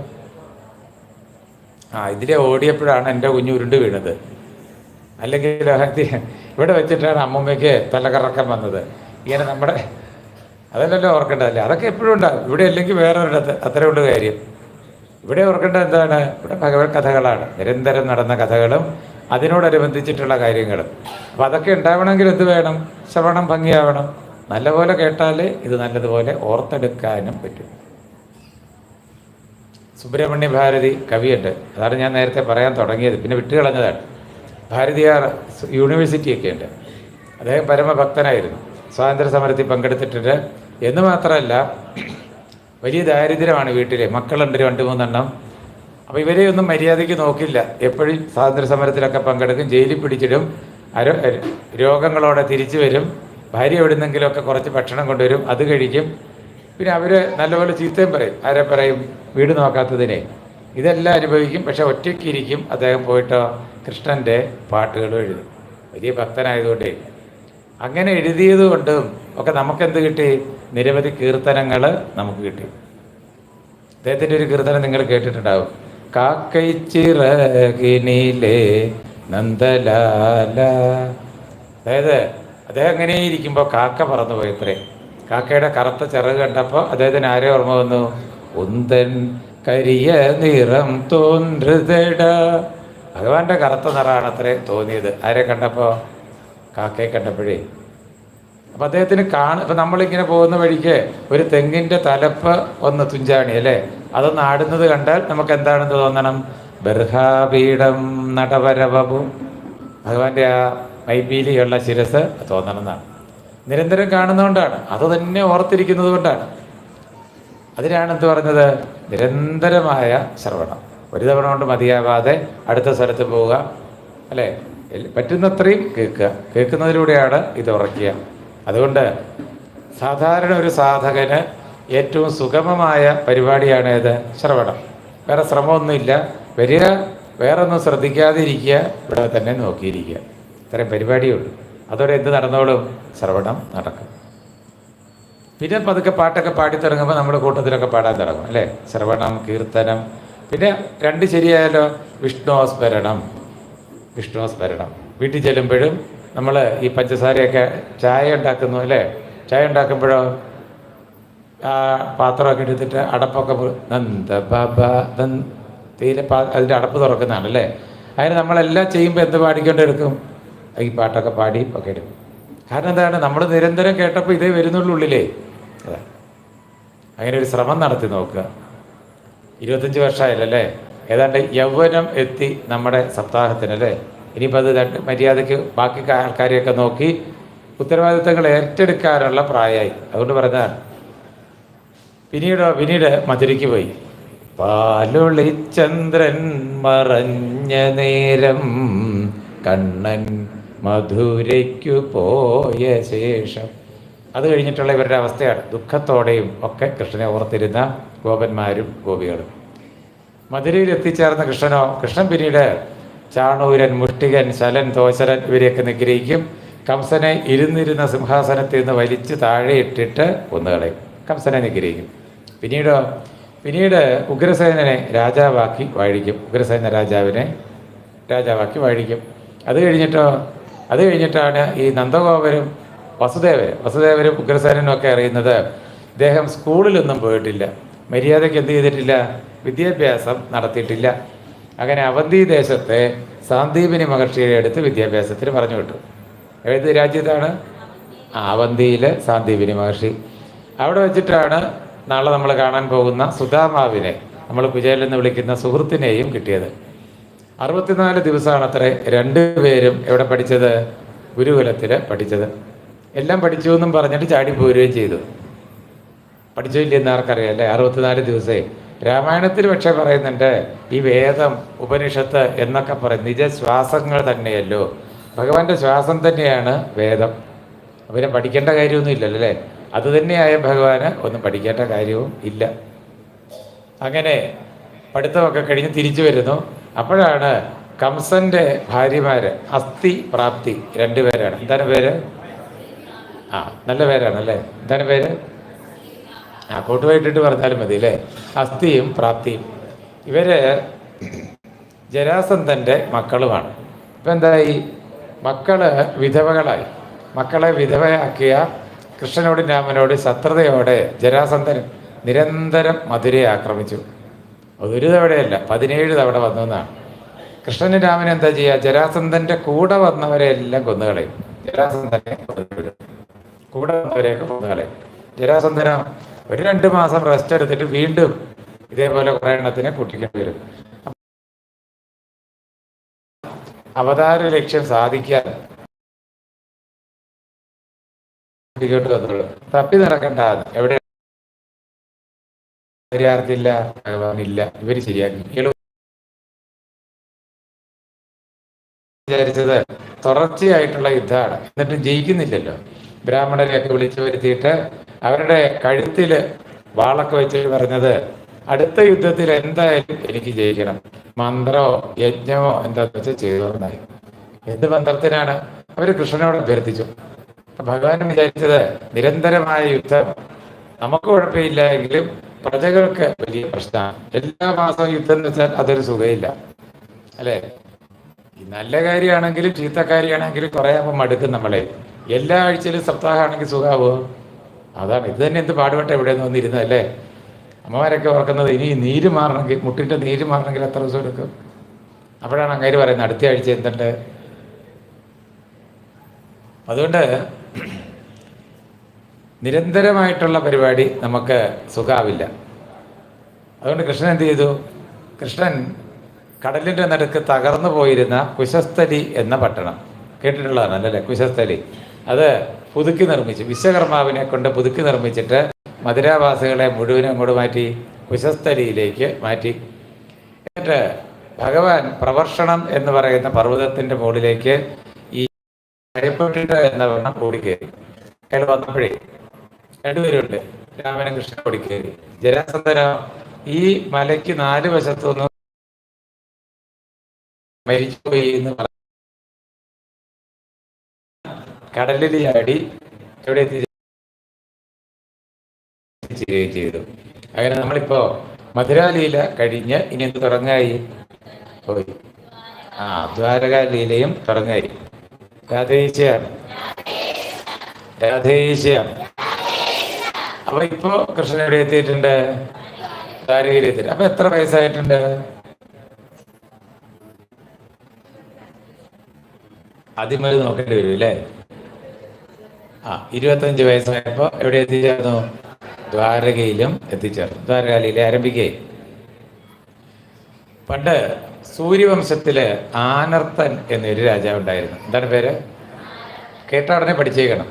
ഇതിലെ ഓടിയപ്പോഴാണ് എൻ്റെ കുഞ്ഞ് ഉരുണ്ട് വീണത്, അല്ലെങ്കിൽ ഇവിടെ വെച്ചിട്ടാണ് അമ്മൂമ്മയ്ക്ക് തലകറക്കം വന്നത്. ഇങ്ങനെ നമ്മുടെ അതല്ലല്ലോ ഓർക്കേണ്ടതല്ലേ. അതൊക്കെ എപ്പോഴും ഉണ്ടാകും. ഇവിടെ അല്ലെങ്കിൽ വേറെ ഒരിടത്ത്. അത്രേ ഉള്ളൂ കാര്യം. ഇവിടെ ഓർക്കേണ്ടത് എന്താണ്? ഇവിടെ ഭഗവത് കഥകളാണ്, നിരന്തരം നടന്ന കഥകളും അതിനോടനുബന്ധിച്ചിട്ടുള്ള കാര്യങ്ങളും. അപ്പം അതൊക്കെ ഉണ്ടാവണമെങ്കിൽ എന്ത് വേണം? ശ്രവണം ഭംഗിയാവണം. നല്ലപോലെ കേട്ടാലേ ഇത് നല്ലതുപോലെ ഓർത്തെടുക്കാനും പറ്റും. സുബ്രഹ്മണ്യ ഭാരതി കവിയുണ്ട്. അതാണ് ഞാൻ നേരത്തെ പറയാൻ തുടങ്ങിയത്, പിന്നെ വിട്ടുകളഞ്ഞതാണ്. ഭാരതിയാർ യൂണിവേഴ്സിറ്റിയൊക്കെ ഉണ്ട്. അദ്ദേഹം പരമഭക്തനായിരുന്നു. സ്വാതന്ത്ര്യ സമരത്തിൽ പങ്കെടുത്തിട്ടുണ്ട് എന്ന് മാത്രമല്ല, വലിയ ദാരിദ്ര്യമാണ് വീട്ടിൽ. മക്കളുണ്ട് 2-3 എണ്ണം. അപ്പോൾ ഇവരെയൊന്നും മര്യാദയ്ക്ക് നോക്കില്ല. എപ്പോഴും സ്വാതന്ത്ര്യ സമരത്തിലൊക്കെ പങ്കെടുക്കും, ജയിലിൽ പിടിച്ചിടും, രോഗങ്ങളോടെ തിരിച്ചു വരും. ഭാര്യ എവിടുന്നെങ്കിലുമൊക്കെ കുറച്ച് ഭക്ഷണം കൊണ്ടുവരും, അത് കഴിക്കും. പിന്നെ അവർ നല്ലപോലെ ചീത്തയും പറയും. ആരെ പറയും? വീട് നോക്കാത്തതിനെ. ഇതെല്ലാം അനുഭവിക്കും. പക്ഷെ ഒറ്റയ്ക്കിരിക്കും. അദ്ദേഹം പോയിട്ടോ കൃഷ്ണൻ്റെ പാട്ടുകളും എഴുതും. വലിയ ഭക്തനായതുകൊണ്ടേ അങ്ങനെ എഴുതിയത് കൊണ്ടും ഒക്കെ നമുക്കെന്ത് കിട്ടി? നിരവധി കീർത്തനങ്ങൾ നമുക്ക് കിട്ടി. അദ്ദേഹത്തിൻ്റെ ഒരു കീർത്തനം നിങ്ങൾ കേട്ടിട്ടുണ്ടാവും. കാക്കൈച്ചിറകിനിലെ നന്ദലാല. അതായത് അദ്ദേഹം അങ്ങനെ ഇരിക്കുമ്പോൾ കാക്ക പറന്നു പോയത്രേ. കാക്കയുടെ കറുത്ത ചിറക് കണ്ടപ്പോൾ അദ്ദേഹത്തിന് ആരെ ഓർമ്മ വന്നു? ഉന്തൻ കരിയ നിറം തോന്നൃതട. ഭഗവാന്റെ കറുത്ത നിറമാണത്രേ തോന്നിയത്. ആരെ കണ്ടപ്പോൾ? കാക്കയെ കണ്ടപ്പോഴേ. അപ്പം അദ്ദേഹത്തിന് ഇപ്പം നമ്മളിങ്ങനെ പോകുന്ന വഴിക്ക് ഒരു തെങ്ങിൻ്റെ തലപ്പ് ഒന്ന് തുഞ്ചാണി അല്ലേ, അതൊന്ന് ആടുന്നത് കണ്ടാൽ നമുക്ക് എന്താണെന്ന് തോന്നണം? ബർഹാപീഠം നടവരവവും. ഭഗവാന്റെ ആ മൈപീലിയുള്ള ശിരസ് തോന്നണം എന്നാണ്. നിരന്തരം കാണുന്നതുകൊണ്ടാണ്, അത് തന്നെ ഓർത്തിരിക്കുന്നത് കൊണ്ടാണ്. അതിനാണ് എന്ത് പറഞ്ഞത്? നിരന്തരമായ ശ്രവണം. ഒരു തവണ കൊണ്ട് മതിയാവാതെ അടുത്ത സ്ഥലത്ത് പോവുക അല്ലേ, പറ്റുന്നത്രയും കേൾക്കുക. കേൾക്കുന്നതിലൂടെയാണ് ഇത് ഉറക്കുക. അതുകൊണ്ട് സാധാരണ ഒരു സാധകന് ഏറ്റവും സുഗമമായ പരിപാടിയാണ് ഇത് ശ്രവണം. വേറെ ശ്രമമൊന്നുമില്ല. വരിക, വേറെ ഒന്നും ശ്രദ്ധിക്കാതെ ഇരിക്കുക, ഇവിടെ തന്നെ നോക്കിയിരിക്കുക. ഇത്രയും പരിപാടിയുള്ളൂ. അതോടെ എന്ത് നടന്നോളും? ശ്രവണം നടക്കും. പിന്നെ പതുക്കെ പാട്ടൊക്കെ പാടിത്തുടങ്ങുമ്പോൾ നമ്മുടെ കൂട്ടത്തിലൊക്കെ പാടാൻ തുടങ്ങും അല്ലേ? ശ്രവണം, കീർത്തനം. പിന്നെ 2 ശരിയായാലോ? വിഷ്ണുസ്മരണം. വിഷ്ണുസ്മരണം. വീട്ടിൽ ചെല്ലുമ്പോഴും നമ്മൾ ഈ പഞ്ചസാരയൊക്കെ ചായ ഉണ്ടാക്കുന്നു അല്ലേ? ചായ ഉണ്ടാക്കുമ്പോഴോ ആ പാത്രമൊക്കെ എടുത്തിട്ട് അടപ്പൊക്കെ നന്ദ ബാബ തീരെ അതിൻ്റെ അടപ്പ് തുറക്കുന്നതാണ് അല്ലേ? അതിന് നമ്മളെല്ലാം ചെയ്യുമ്പോൾ എന്ത് പാടിക്കൊണ്ടെടുക്കും? ഈ പാട്ടൊക്കെ പാടി ഒക്കെ എടുക്കും. കാരണം എന്താണ്? നമ്മൾ നിരന്തരം കേട്ടപ്പോൾ ഇതേ വരുന്നുള്ളൂ ഉള്ളിലേ. അതെ, അങ്ങനെ ഒരു ശ്രമം നടത്തി നോക്കുക. 25 വർഷമായില്ലല്ലേ? ഏതാണ്ട് യൗവനം എത്തി നമ്മുടെ സപ്താഹത്തിനല്ലേ? ഇനിയിപ്പോൾ അത് മര്യാദയ്ക്ക് ബാക്കി ആൾക്കാരെയൊക്കെ നോക്കി ഉത്തരവാദിത്തങ്ങൾ ഏറ്റെടുക്കാനുള്ള പ്രായമായി. അതുകൊണ്ട് പറഞ്ഞാൽ പിന്നീട് മധുരയ്ക്ക് പോയി. പാലൊളിച്ചന്ദ്രൻ മറഞ്ഞ നേരം കണ്ണൻ മധുരയ്ക്കു പോയ ശേഷം. അത് കഴിഞ്ഞിട്ടുള്ള ഇവരുടെ അവസ്ഥയാണ്. ദുഃഖത്തോടെയും ഒക്കെ കൃഷ്ണനെ ഓർത്തിരുന്ന ഗോപന്മാരും ഗോപികളും. മധുരയിൽ എത്തിച്ചേർന്ന കൃഷ്ണനോ, കൃഷ്ണൻ പിന്നീട് ചാണൂരൻ, മുഷ്ടികൻ, ശലൻ, തോശരൻ ഇവരെയൊക്കെ നിഗ്രഹിക്കും. കംസനെ ഇരുന്നിരുന്ന സിംഹാസനത്തിൽ നിന്ന് വലിച്ച് താഴെ ഇട്ടിട്ട് കൊന്നുകളയും. കംസനെ നിഗ്രഹിക്കും. പിന്നീട് ഉഗ്രസേനനെ രാജാവാക്കി വാഴിക്കും. ഉഗ്രസേന രാജാവിനെ രാജാവാക്കി വാഴിക്കും. അത് കഴിഞ്ഞിട്ടാണ് ഈ നന്ദഗോപരും വസുദേവരും ഉഗ്രസേനനും ഒക്കെ അറിയുന്നത് ഇദ്ദേഹം സ്കൂളിലൊന്നും പോയിട്ടില്ല, മര്യാദയ്ക്ക് എന്ത് ചെയ്തിട്ടില്ല, വിദ്യാഭ്യാസം നടത്തിയിട്ടില്ല. അങ്ങനെ അവന്തി ദേശത്തെ സാന്ദീപിനി മഹർഷിയെ എടുത്ത് വിദ്യാഭ്യാസത്തിന് പറഞ്ഞു വിട്ടു. ഏത് രാജ്യത്താണ്? അവന്തിയിൽ സാന്ദീപിനി മഹർഷി. അവിടെ വെച്ചിട്ടാണ് നാളെ നമ്മൾ കാണാൻ പോകുന്ന സുധാമാവിനെ, നമ്മൾ കുചേലൻ എന്ന് വിളിക്കുന്ന സുഹൃത്തിനെയും കിട്ടിയത്. 64 ദിവസമാണ് അത്രേ രണ്ടുപേരും എവിടെ പഠിച്ചത്? ഗുരുകുലത്തിൽ പഠിച്ചത്. എല്ലാം പഠിച്ചു എന്നും പറഞ്ഞിട്ട് ചാടിപ്പോരുകയും ചെയ്തു. പഠിച്ചോ ഇല്ലെന്ന് ആർക്കറിയാം അല്ലേ? 64 ദിവസേ. രാമായണത്തിൽ പക്ഷേ പറയുന്നുണ്ട് ഈ വേദം, ഉപനിഷത്ത് എന്നൊക്കെ പറയും നിജശ്വാസങ്ങൾ തന്നെയല്ലോ. ഭഗവാന്റെ ശ്വാസം തന്നെയാണ് വേദം. പിന്നെ പഠിക്കേണ്ട കാര്യമൊന്നും ഇല്ലല്ലോ അല്ലേ? അത് തന്നെയായ ഭഗവാന് ഒന്നും പഠിക്കേണ്ട കാര്യവും ഇല്ല. അങ്ങനെ പഠിത്തമൊക്കെ കഴിഞ്ഞ് തിരിച്ചു വരുന്നു. അപ്പോഴാണ് കംസന്റെ ഭാര്യമാര് അസ്ഥി, പ്രാപ്തി രണ്ടുപേരാണ്. എന്താണ് പേര്? നല്ല പേരാണ് അല്ലേ? എന്താണ് പേര്? കൂട്ടുമായിട്ടിട്ട് പറഞ്ഞാലും മതി അല്ലേ? അസ്ഥിയും പ്രാപ്തിയും. ഇവര് ജരാസന്ധന്റെ മക്കളുമാണ്. ഇപ്പം എന്തായി? മക്കള് വിധവകളായി. മക്കളെ വിധവയാക്കിയ കൃഷ്ണനോടും രാമനോടും ശത്രുതയോടെ ജരാസന്ധൻ നിരന്തരം മധുരയെ ആക്രമിച്ചു. ഒരു തവണയല്ല, 17 തവണ വന്നു എന്നാണ്. കൃഷ്ണനും രാമനും എന്താ ചെയ്യുക? ജരാസന്ധന്റെ കൂടെ വന്നവരെ എല്ലാം കൊന്നുകളയും. ജരാസന്ധനെ കൂടെ വന്നവരെയൊക്കെ കൊന്നുകളയും. ജരാസന്ധന ഒരു 2 മാസം റെസ്റ്റ് എടുത്തിട്ട് വീണ്ടും ഇതേപോലെ കുറേ എണ്ണത്തിനെ കൂട്ടിക്കേണ്ടി വരും. അവതാര ലക്ഷ്യം സാധിക്കാൻ തപ്പി നടക്കണ്ട. എവിടെ ആർക്കില്ല? ഭഗവാനില്ല. ഇവര് ശരിയാക്കി. വിചാരിച്ചത് തുടർച്ചയായിട്ടുള്ള യുദ്ധമാണ്, എന്നിട്ടും ജയിക്കുന്നില്ലല്ലോ. ബ്രാഹ്മണരെയൊക്കെ വിളിച്ചു വരുത്തിയിട്ട് അവരുടെ കഴുത്തില് വാളൊക്കെ വെച്ചിട്ട് പറഞ്ഞത് അടുത്ത യുദ്ധത്തിൽ എന്തായാലും എനിക്ക് ജയിക്കണം, മന്ത്രമോ യജ്ഞമോ എന്താന്ന് വെച്ചാൽ ചെയ്തോന്നായി. എന്ത് മന്ത്രത്തിനാണ്? അവര് കൃഷ്ണനോട് അഭ്യർത്ഥിച്ചു. ഭഗവാൻ വിചാരിച്ചത് നിരന്തരമായ യുദ്ധം നമുക്ക് കുഴപ്പമില്ല എങ്കിലും പ്രജകൾക്ക് വലിയ പ്രശ്നമാണ്. എല്ലാ മാസവും യുദ്ധം എന്ന് വെച്ചാൽ അതൊരു സുഖമില്ല അല്ലേ? നല്ല കാര്യമാണെങ്കിലും ചീത്തക്കാരിയാണെങ്കിലും കുറെ ആകുമ്പോൾ മടുക്കും നമ്മളെ. എല്ലാ ആഴ്ചയിലും സപ്താഹമാണെങ്കിൽ സുഖാവോ? അതാണ്. ഇത് തന്നെ എന്ത് പാടുപെട്ട എവിടെയെന്ന് വന്നിരുന്നതല്ലേ? അമ്മമാരൊക്കെ ഓർക്കുന്നത് ഇനി നീര് മാറണമെങ്കിൽ, മുട്ടിൻ്റെ നീര് മാറണമെങ്കിൽ എത്ര ദിവസം എടുക്കും? അപ്പോഴാണ് അങ്ങേര് പറയുന്നത് അടുത്ത ആഴ്ച എന്തുണ്ട്. അതുകൊണ്ട് നിരന്തരമായിട്ടുള്ള പരിപാടി നമുക്ക് സുഖാവില്ല. അതുകൊണ്ട് കൃഷ്ണൻ എന്ത് ചെയ്തു? കൃഷ്ണൻ കടലിൻ്റെ നടുക്ക് തകർന്നു പോയിരുന്ന കുശസ്ഥലി എന്ന പട്ടണം കേട്ടിട്ടുള്ളതാണ് അല്ലല്ലേ? കുശസ്ഥലി അത് പുതുക്കി നിർമ്മിച്ചു. വിശ്വകർമാവിനെ കൊണ്ട് പുതുക്കി നിർമ്മിച്ചിട്ട് മധുരാവാസികളെ മുഴുവനും അങ്ങോട്ട് മാറ്റി കുശസ്ഥലിയിലേക്ക് മാറ്റി. എന്നിട്ട് ഭഗവാൻ പ്രവർഷണം എന്ന് പറയുന്ന പർവ്വതത്തിൻ്റെ മുകളിലേക്ക് ഈ ഭയപ്പെട്ടിട്ട് എന്ന വണ്ണം ഓടിക്കയറി. അയാൾ വന്നപ്പോഴേ രണ്ടുപേരുണ്ട്, രാമനും കൃഷ്ണൻ ഓടിക്കയറി. ജരാസന്ധന ഈ മലയ്ക്ക് 4 വശത്തുനിന്ന് മരിച്ചുപോയി എന്ന് പറഞ്ഞു കടലിൽ ചാടി എവിടെ എത്തിച്ചേരുകയും ചെയ്തു. അങ്ങനെ നമ്മളിപ്പോ മധുരാലീല കഴിഞ്ഞ് ഇനി എന്ത് തുടങ്ങായി? പോയി ദ്വാരകാലീലയും തുടങ്ങായി. രാധേശ്യാണ്. അപ്പൊ ഇപ്പോ കൃഷ്ണൻ എവിടെ എത്തിയിട്ടുണ്ട്? ദ്വാരകയിൽ എത്തിയിട്ട്. അപ്പൊ എത്ര വയസ്സായിട്ടുണ്ട്? ആദ്യമേ നോക്കേണ്ടി വരും അല്ലേ? 25 വയസ്സായപ്പോ എവിടെ എത്തിച്ചേർന്നു? ദ്വാരകയിലും എത്തിച്ചേർന്നു. ദ്വാരകാലയിലെ ആരംഭിക്കേ. പണ്ട് സൂര്യവംശത്തില് ആനർത്തൻ എന്നൊരു രാജാവ് ഉണ്ടായിരുന്നു. എന്താണ് പേര്? കേട്ട ഉടനെ പഠിച്ചേക്കണം.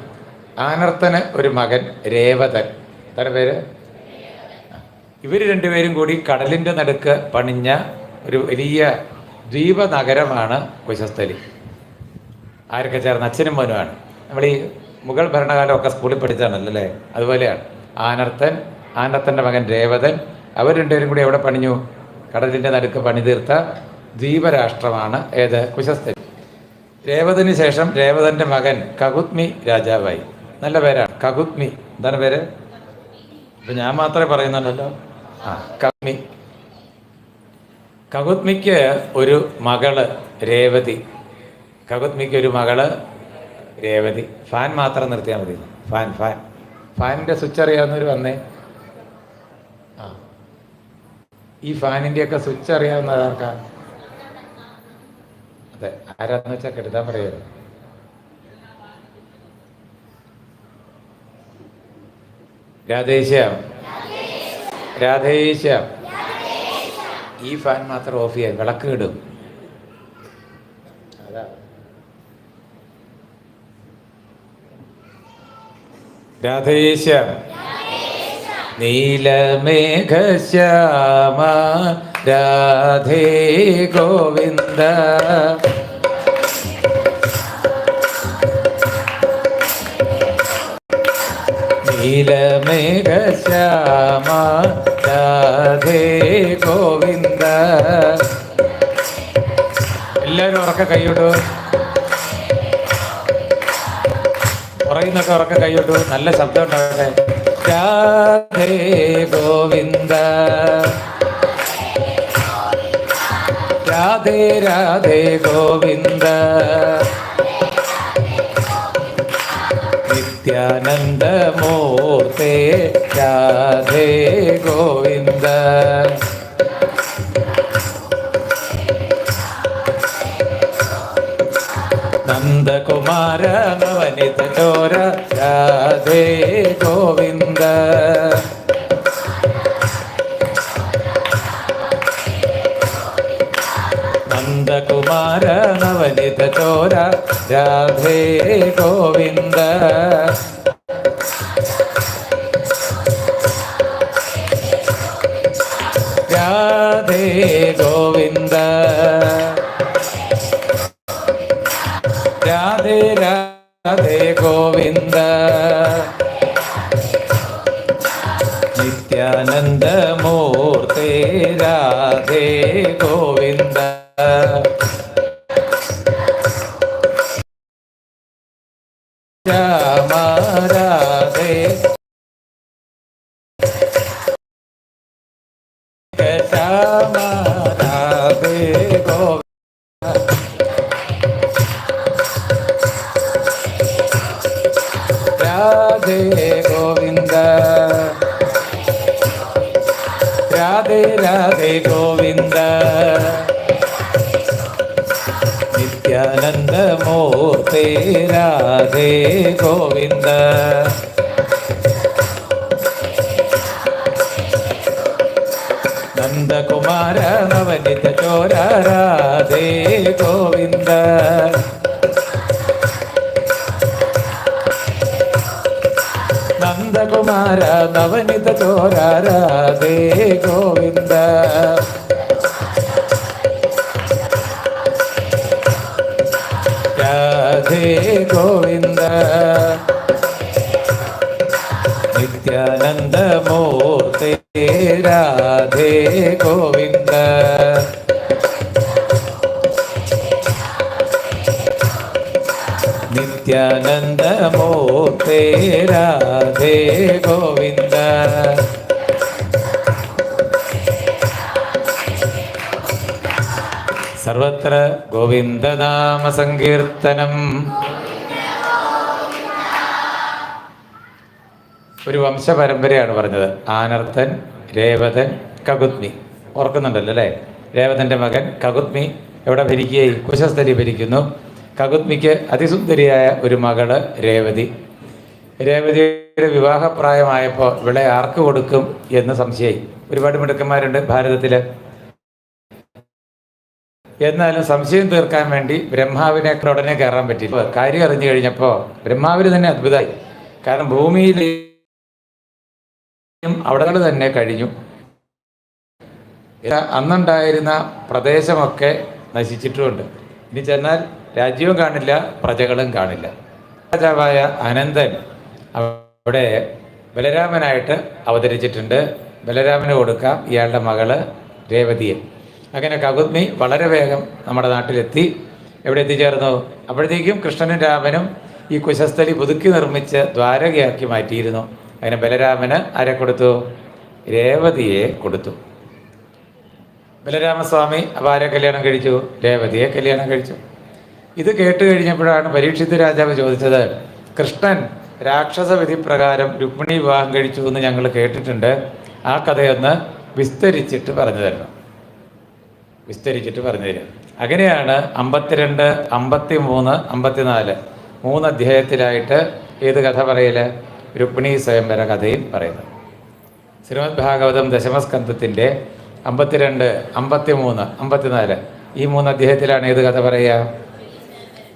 ആനർത്തന് ഒരു മകൻ രേവതൻ. എന്താണ് പേര്? ഇവർ രണ്ടുപേരും കൂടി കടലിൻ്റെ നടുക്ക് പണിഞ്ഞ ഒരു വലിയ ദ്വീപ നഗരമാണ് കുശസ്ഥലി. ആരൊക്കെ ചേർന്ന്? അച്ഛനും മോനുമാണ്. നമ്മൾ ഈ മുഗൾ ഭരണകാലമൊക്കെ സ്കൂളിൽ പഠിച്ചാണല്ലോ അല്ലേ? അതുപോലെയാണ്. ആനർത്തൻ്റെ മകൻ രേവതൻ, അവർ രണ്ടുപേരും കൂടി എവിടെ പണിഞ്ഞു? കടലിൻ്റെ നടുക്ക് പണിതീർത്ത ദ്വീപരാഷ്ട്രമാണ് ഏത്? കുശസ്ഥലി. രേവതിന് ശേഷം രേവതൻ്റെ മകൻ കകുത്മി രാജാവായി. നല്ല പേരാണ് കകുത്മി. എന്താണ് പേര്? ഇപ്പം ഞാൻ മാത്രമേ പറയുന്നുണ്ടല്ലോ. കകുത്മി. കകുത്മിക്ക് ഒരു മകള് രേവതി. കകുത്മിക്ക് ഒരു മകള് രേവതി. ഫാൻ മാത്രം നിർത്തിയാൽ മതി. ഫാനിൻ്റെ സ്വിച്ച് അറിയാവുന്നവർ വന്നേ. ഈ ഫാനിൻ്റെയൊക്കെ സ്വിച്ച് അറിയാവുന്നത് ആർക്കാ? അതെ, ആരാന്ന് വെച്ചാൽ കെടുത്താൻ പറയുമല്ലോ. രാധേശ്യാം. ഈ ഫാൻ മാത്രം ഓഫ് ചെയ്യാൻ, വിളക്ക് ഇടും. അതാ രാധേശ്യാം. നീലമേഘശ്യാമ രാധേ ഗോവിന്ദ. നീലമേഘശ്യാമ രാധേ ഗോവിന്ദ. എല്ലാവരും ഉറക്ക കൈയിട്ടു. പറയുന്നൊക്കെ ഉറക്ക കൈയിട്ടു. നല്ല ശബ്ദം ഉണ്ടാകട്ടെ. രാധേ ഗോവിന്ദ. രാധേ രാധേ ഗോവിന്ദ. നിത്യാനന്ദമൂർത്തേ രാധേ ഗോവിന്ദ. നന്ദകുമാര നവനിത ചോര രാധേ ഗോവിന്ദ. നന്ദകുമാര നവനിത ചോര രാധേ ഗോവിന്ദ. രാധേ ഗോവിന്ദ. രാധേ രാധേ ഗോവിന്ദ. നിത്യാനന്ദമൂർത്തേ രാധേ ഗോവിന്ദ. രാമ രാധേ ശ്യാമ രാധേ ഗോവിന്ദ. രാധേ ഗോവിന്ദ. രാധേ രാധേ ഗോവിന്ദ. നിത്യാനന്ദമൂർത്തേ രാധേ ഗോവിന്ദ. നന്ദകുമാര നവനിത ചോര രാധേ ഗോവിന്ദ. നന്ദകുമാര നവനിത ചോര രാധേ ഗോവിന്ദ. രാധേ ഗോവിന്ദ. നിത്യാനന്ദമൂർത്തേ രാധേ ഗോവിന്ദ. നിത്യാനന്ദമൂർത്തേ രാധേ ഗോവിന്ദ. സർവത്ര ഗോവിന്ദനാമ സങ്കീർത്തനം. ഒരു വംശപരമ്പരയാണ് പറഞ്ഞത്. ആനർത്തൻ, രേവതൻ, കകുത്മി. ഓർക്കുന്നുണ്ടല്ലോ അല്ലേ? രേവതൻ്റെ മകൻ കകുത്മി എവിടെ ഭരിക്കുകയും കുശസ്ഥലി ഭരിക്കുന്നു. കകുത്മിക്ക് അതിസുന്ദരിയായ ഒരു മകള് രേവതി. രേവതിയുടെ വിവാഹപ്രായമായപ്പോൾ ഇവിടെ ആർക്ക് കൊടുക്കും എന്ന് സംശയമായി. ഒരുപാട് മിടുക്കന്മാരുണ്ട് ഭാരതത്തിൽ. എന്നാലും സംശയം തീർക്കാൻ വേണ്ടി ബ്രഹ്മാവിനെ ഉടനെ കയറാൻ പറ്റി. കാര്യം അറിഞ്ഞു കഴിഞ്ഞപ്പോൾ ബ്രഹ്മാവിന് തന്നെ അത്ഭുതമായി. കാരണം ഭൂമിയിൽ അവിടെ തന്നെ കഴിഞ്ഞു. അന്നുണ്ടായിരുന്ന പ്രദേശമൊക്കെ നശിച്ചിട്ടുമുണ്ട്. ഇനി ചെന്നാൽ രാജ്യവും കാണില്ല, പ്രജകളും കാണില്ല. രാജാവായ അനന്തൻ അവിടെ ബലരാമനായിട്ട് അവതരിച്ചിട്ടുണ്ട്. ബലരാമന് കൊടുക്കാം ഇയാളുടെ മകള് രേവതിയെ. അങ്ങനെ കകുത്മി വളരെ വേഗം നമ്മുടെ നാട്ടിലെത്തി. എവിടെ എത്തിച്ചേർന്നു? അപ്പോഴത്തേക്കും കൃഷ്ണനും രാമനും ഈ കുശസ്ഥലി പുതുക്കി നിർമ്മിച്ച് ദ്വാരകയാക്കി മാറ്റിയിരുന്നു. അങ്ങനെ ബലരാമന് ആരെ കൊടുത്തു? രേവതിയെ കൊടുത്തു. ബലരാമസ്വാമി അപ്പോൾ ആരെ കല്യാണം കഴിച്ചു? രേവതിയെ കല്യാണം കഴിച്ചു. ഇത് കേട്ട് കഴിഞ്ഞപ്പോഴാണ് പരീക്ഷിത് രാജാവ് ചോദിച്ചത്, കൃഷ്ണൻ രാക്ഷസ വിധി പ്രകാരം രുക്മിണി വിവാഹം കഴിച്ചു എന്ന് ഞങ്ങൾ കേട്ടിട്ടുണ്ട്, ആ കഥയൊന്ന് വിസ്തരിച്ചിട്ട് പറഞ്ഞു തരണം. അങ്ങനെയാണ് 52, 53, 54 3 അധ്യായത്തിലായിട്ട് ഏത് കഥ പറയൽ? രുക്മിണി സ്വയംവര കഥയും പറയുന്നത്. ശ്രീമദ് ഭാഗവതം ദശമസ്കന്ധത്തിൻ്റെ 52, 53, 54 ഈ 3 അധ്യായത്തിലാണ് ഏത് കഥ പറയുക?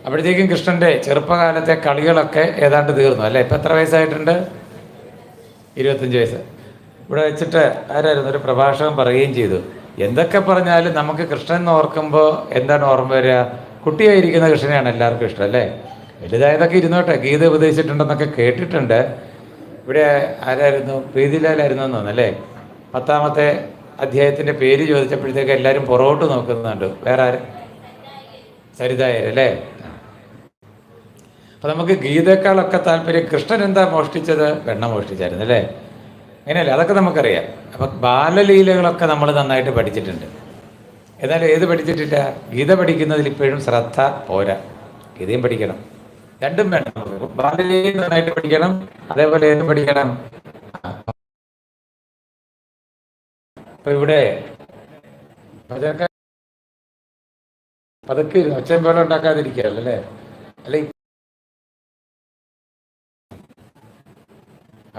അപ്പോഴത്തേക്കും കൃഷ്ണൻ്റെ ചെറുപ്പകാലത്തെ കളികളൊക്കെ ഏതാണ്ട് തീർന്നു അല്ലേ? ഇപ്പം എത്ര വയസ്സായിട്ടുണ്ട്? 25 വയസ്സ്. ഇവിടെ വെച്ചിട്ട് ആരായിരുന്നു ഒരു പ്രഭാഷകൻ പറയുകയും ചെയ്തു, എന്തൊക്കെ പറഞ്ഞാലും നമുക്ക് കൃഷ്ണൻ എന്ന് ഓർക്കുമ്പോൾ എന്താണ് ഓർമ്മ വരിക? കുട്ടിയായിരിക്കുന്ന കൃഷ്ണനെയാണ് എല്ലാവർക്കും ഇഷ്ടം അല്ലേ? വലുതായതൊക്കെ ഇരുന്നോട്ടെ, ഗീത ഉപദേശിച്ചിട്ടുണ്ടെന്നൊക്കെ കേട്ടിട്ടുണ്ട്. ഇവിടെ ആരായിരുന്നു? പ്രീതിലാലായിരുന്നു എന്ന് തോന്നുന്നല്ലേ? 10ാമത്തെ അധ്യായത്തിൻ്റെ പേര് ചോദിച്ചപ്പോഴത്തേക്ക് എല്ലാവരും പുറകോട്ട് നോക്കുന്നുണ്ട്. വേറെ ആര്? സരിതായരല്ലേ? അപ്പം നമുക്ക് ഗീതക്കാളൊക്കെ താല്പര്യം കൃഷ്ണൻ എന്താ മോഷ്ടിച്ചത്? വെണ്ണ മോഷ്ടിച്ചായിരുന്നു അല്ലേ? അങ്ങനെയല്ലേ? അതൊക്കെ നമുക്കറിയാം. അപ്പം ബാലലീലകളൊക്കെ നമ്മൾ നന്നായിട്ട് പഠിച്ചിട്ടുണ്ട്. എന്നാലും ഏത് പഠിച്ചിട്ടില്ല? ഗീത പഠിക്കുന്നതിൽ ഇപ്പോഴും ശ്രദ്ധ പോരാ. ഗീതയും പഠിക്കണം, രണ്ടും വേണം. ബാലലീല നന്നായിട്ട് പഠിക്കണം, അതേപോലെ ഏത് പഠിക്കണം? അപ്പൊ ഇവിടെ അതൊക്കെ പതുക്കെ ഒച്ചയും പോലെ ഉണ്ടാക്കാതിരിക്കുകയല്ലോ അല്ലേ? അല്ലെ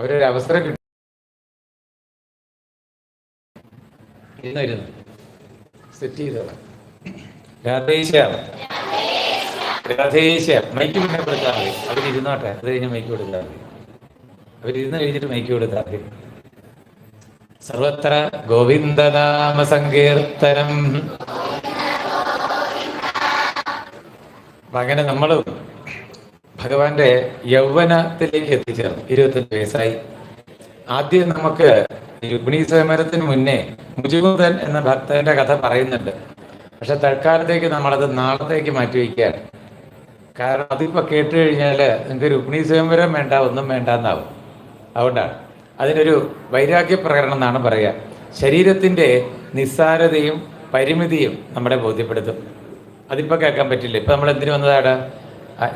അവരൊരു അവസരം കിട്ടും. ഇരുന്നു സെറ്റ് ചെയ്തോളാം. രാധേശ്യാം മൈക്ക് പിന്നെ കൊടുത്താൽ മതി. അവരിരുന്നോട്ടെ, അത് കഴിഞ്ഞ് മൈക്ക് കൊടുത്താൽ മതി. അവരിരുന്ന് കഴിഞ്ഞിട്ട് മൈക്ക് കൊടുത്താൽ മതി. സർവത്ര ഗോവിന്ദനാമ സങ്കീർത്തനം. അങ്ങനെ നമ്മൾ ഭഗവാന്റെ യൗവനത്തിലേക്ക് എത്തിച്ചേർന്നു. 25 വയസ്സായി. ആദ്യം നമുക്ക് രുക്മിണി സ്വയംവരത്തിന് മുന്നേ മുജുകുന്ദൻ എന്ന ഭക്തന്റെ കഥ പറയുന്നുണ്ട്. പക്ഷെ തൽക്കാലത്തേക്ക് നമ്മളത് നാളത്തേക്ക് മാറ്റിവെക്കുകയാണ്. കാരണം അതിപ്പോൾ കേട്ട് കഴിഞ്ഞാൽ നിങ്ങൾക്ക് രുക്മിണി സ്വയംവരം വേണ്ട, ഒന്നും വേണ്ട എന്നാവും. അതുകൊണ്ടാണ് അതിനൊരു വൈരാഗ്യ പ്രകടനം എന്നാണ് പറയുക. ശരീരത്തിൻ്റെ നിസ്സാരതയും പരിമിതിയും നമ്മളെ ബോധ്യപ്പെടുത്തും. അതിപ്പോൾ കേൾക്കാൻ പറ്റില്ല. ഇപ്പം നമ്മൾ എന്തിനു വന്നതാണ്?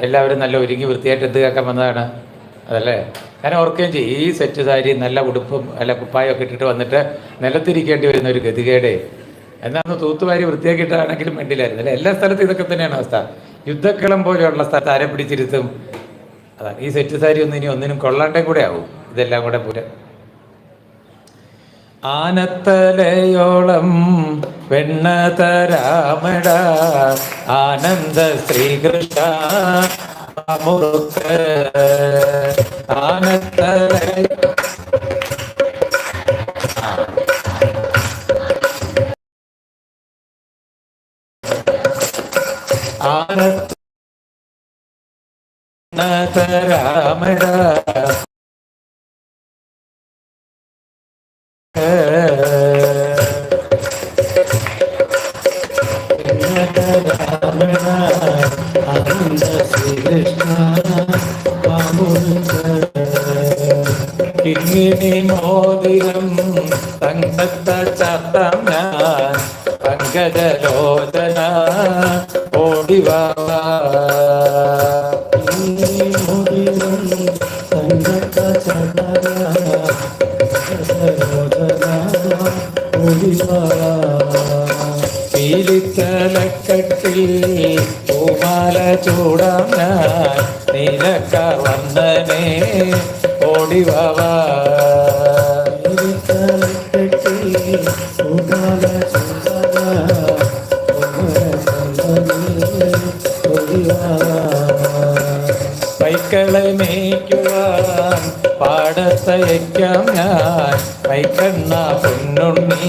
എല്ലാവരും നല്ല ഒരുങ്ങി വൃത്തിയായിട്ട് എന്ത് കേൾക്കാൻ വന്നതാണ്? അതല്ലേ? ഞാൻ ഓർക്കുകയും ചെയ്യും, ഈ സെറ്റ് സാരി നല്ല ഉടുപ്പും അല്ല കുപ്പായൊക്കെ ഇട്ടിട്ട് വന്നിട്ട് നിലത്തിരിക്കേണ്ടി വരുന്ന ഒരു ഗതികേടെ. എന്നാന്ന് തൂത്തുവാരി വൃത്തിയാക്കിയിട്ടാണെങ്കിലും വേണ്ടില്ലായിരുന്നു അല്ലേ? എല്ലാ സ്ഥലത്തും ഇതൊക്കെ തന്നെയാണ് അവസ്ഥ. യുദ്ധക്കളം പോലെയുള്ള സ്ഥലത്ത് ആരെ പിടിച്ചിരുത്തും? അതാണ്. ഈ സെറ്റ് സാരി ഒന്നും ഇനി ഒന്നിനും കൊള്ളാണ്ടേ കൂടെ ആവും ഇതെല്ലാം കൂടെ പൂര. ആനത്തലയോളം വെണ്ണ തരാമട ആനന്ദ ശ്രീകൃഷ്ണ മുറുക്ക് ആനത്തല ആനത്തരാമട കിങ്ങിണി മോതിരം തങ്കത്ത ചത്തം ഞാൻ പങ്കജലോചന ഓടിവാ പീലിത്തലക്കട്ടിൽ പൂമാല ചൂടാം ഞാൻ നീലക്കാർ വന്നനെ ഓടിവാ. പൈക്കളെ മേയ്ക്കുവാൻ പാടത്തയക്കാം ഞാൻ പൈക്കണ്ണ പൊന്നുണ്ണി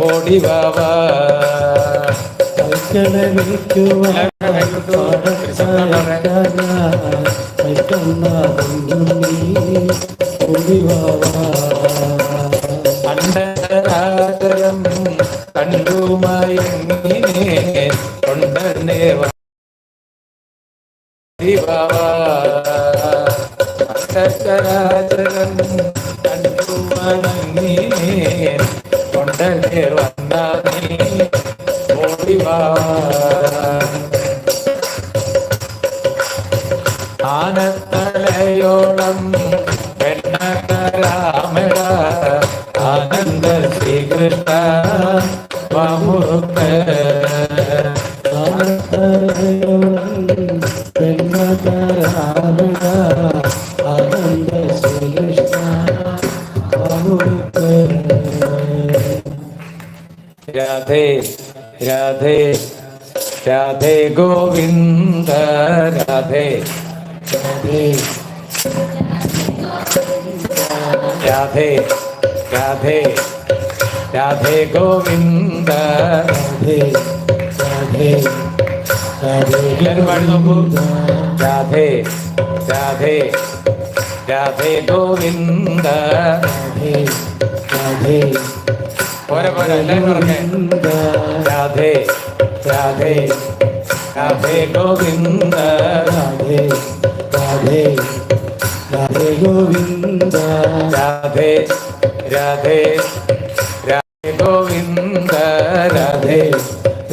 ഓടിവാ. പൈക്കളെ മേയ്ക്കുവാൻ പൈക്കണ്ണ പൊന്നുണ്ണി ഓടിവാ. അണ്ടരാതരം സകലചരാചരം കണ്ടു വണങ്ങിനേൻ കൊണ്ടേ വന്ന നീ ഓടിവാ ആനത്തലയോളം പെണ്ണകരാമട ആനന്ദ ശ്രീകൃഷ്ണ വാമുറുക്ക പെണ്ണകരാമട ആനന്ദ ശ്രീകൃഷ്ണ വാമുറുക്ക രാധേ രാധേ രാധേ ഗോവിന്ദ രാധേ രാധേ രാധേ രാധേ രാധേ ഗോവിന്ദ രാധേ രാധേ രാധേ എല്ലാവരും പാടി നോക്കൂ രാധേ രാധേ രാധേ ഗോവിന്ദ രാധേ രാധേ പോരാ പോരാ എല്ലാവരും പറഞ്ഞേ രാധേ രാധേ രാധേ ഗോവിന്ദ രാധേ രാധേ രാധേ ഗോവിന്ദ രാധേ രാധേ രാധേ ഗോവിന്ദ രാധേ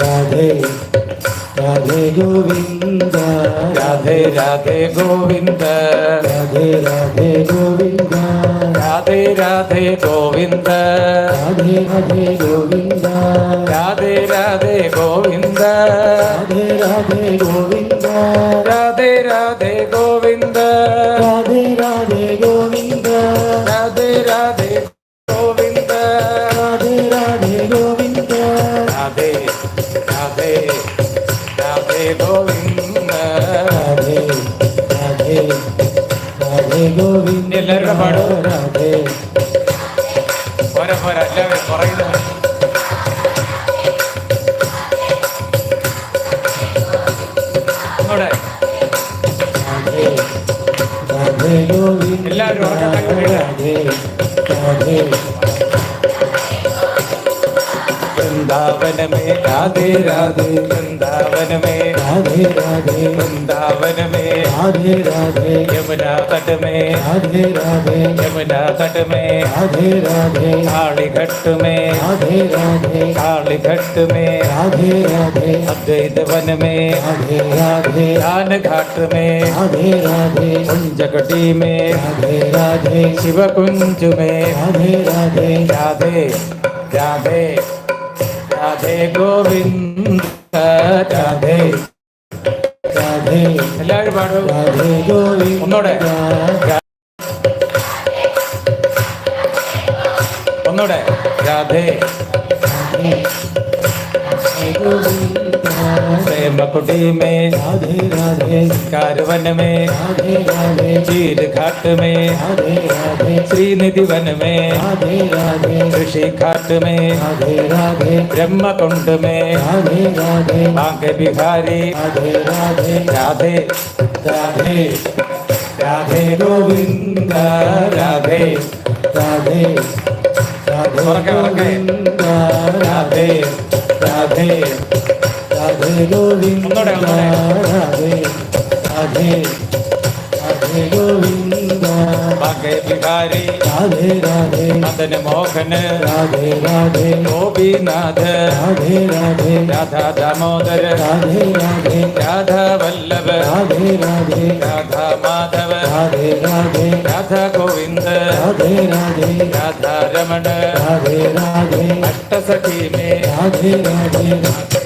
രാധേ രാധേ ഗോവിന്ദ രാധേ രാധേ ഗോവിന്ദ രാധേ രാധേ ഗോവിന്ദ രാധേ രാധേ ഗോവിന്ദ രാധേ രാധേ ഗോവിന്ദ രാധേ രാധേ ഗോവിന്ദ രാധേ രാധേ ഗോവിന്ദ രാധേ രാധേ ഗോവിന്ദ രാധേ രാധേ ഗോവിന്ദ രാധേ രാധേ ഗോവിന്ദ രാധേ രാധേ ഗോവിന്ദ രാധേ രാധേ രാധേ ഗോവിന്ദ രാധേ രാധേ രാധേ ഗോവിന്ദ എല്ലാവരും പാടും. രാധേ പോരാ പോരാ എല്ലാവരും പറയുന്നു ഇങ്ങോട്ട് രാധേ രാധേ ഗോവിന്ദ എല്ലാവരും ഉറക്കെ കേൾക്കുക. രാധേ രാധേ വൃന്ദാവനമേ രാധേ രാധേ വൃന്ദാവനമേ രാധേ രാധേ വൃന്ദാവനമേ രാധേ രാധേ യമുനാ തटമേ രാധേ രാധേ യമുനാ തटമേ രാധേ രാധേ കാളിഘട്ട് में രാധേ രാധേ कालीघट में രാധേ രാധേ अद्वैत वन में രാധേ രാധേ ज्ञान घाट में രാധേ രാധേ कुंजकटी में രാധേ രാധേ शिव कुंज में രാധേ രാധേ राधे राधे राधे गोविंद राधे രാധേ എല്ലാവരും പാടും രാധേ ഗോവിന്ദ ഒന്നൂടെ ഒന്നൂടെ രാധേ प्रेम कुटी में राधे राधे कारवन में राधे राधे चीर घाट में राधे राधे श्रीनिधि वन में राधे राधे ऋषि घाट में राधे राधे ब्रह्म कुंड में राधे राधे बांके बिहारी राधे राधे राधे राधे राधे गोविंद राधे राधे राधे गोविंद राधे राधे राधे गोविंद राधे राधे राधे गोविंद बांके बिहारी राधे राधे मदन मोहन राधे राधे गोपीनाथ राधे राधे राधा दामोदर राधे राधे राधा वल्लभ राधे राधे राधा माधव राधे राधे राधा गोविंद राधे राधे राधा रमण राधे राधे अष्ट सखी में राधे राधे राधे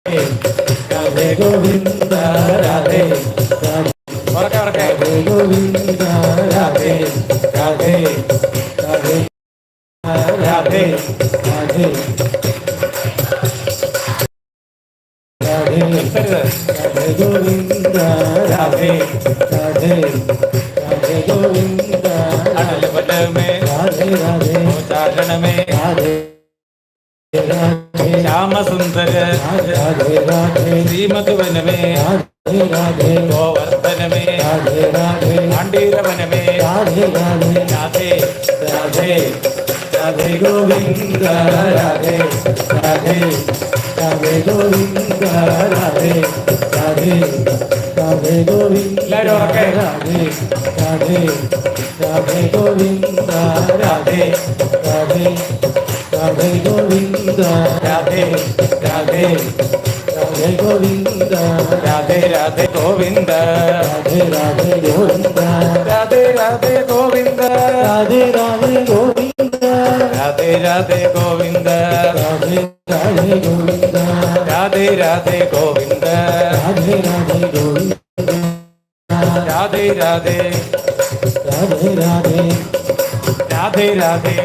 राधे गोविंद राधे राधे राधे गोविंद राधे राधे राधे राधे राधे राधे राधे गोविंद राधे राधे राधे गोविंद अनल वन में राधे राधे उच्चारण में राधे राधे श्याम सुंदर राधे राधे श्रीमधुवन में राधे राधे गोवर्धन में राधे राधे पांडीरवन में राधे राधे राधे राधे രാധേ ഗോവിന്ദ രാധേ രാധേ രാധേ ഗോവിന്ദ രാധേ രാധേ രാധേ ഗോവിന്ദ രാധേ രാധേ രാധേ ഗോവിന്ദ രാധേ രാധേ രാധേ ഗോവിന്ദ രാധേ രാധേ രാധേ ഗോവിന്ദ രാധേ രാധേ ഗോവിന്ദ രാധേ രാധേ ഗോവിന്ദ രാധേ രാധേ ഗോവിന്ദ രാധേ രാധേ ഗോവിന്ദ രാധേ രാധേ ഗോവിന്ദ രാധേ രാധേ ഗോവിന്ദ രാധേ രാധേ ഗോവിന്ദ രാധേ രാധേ ഗോവിന്ദ രാധേ രാധേ രാധേ രാധേ രാധേ രാധേ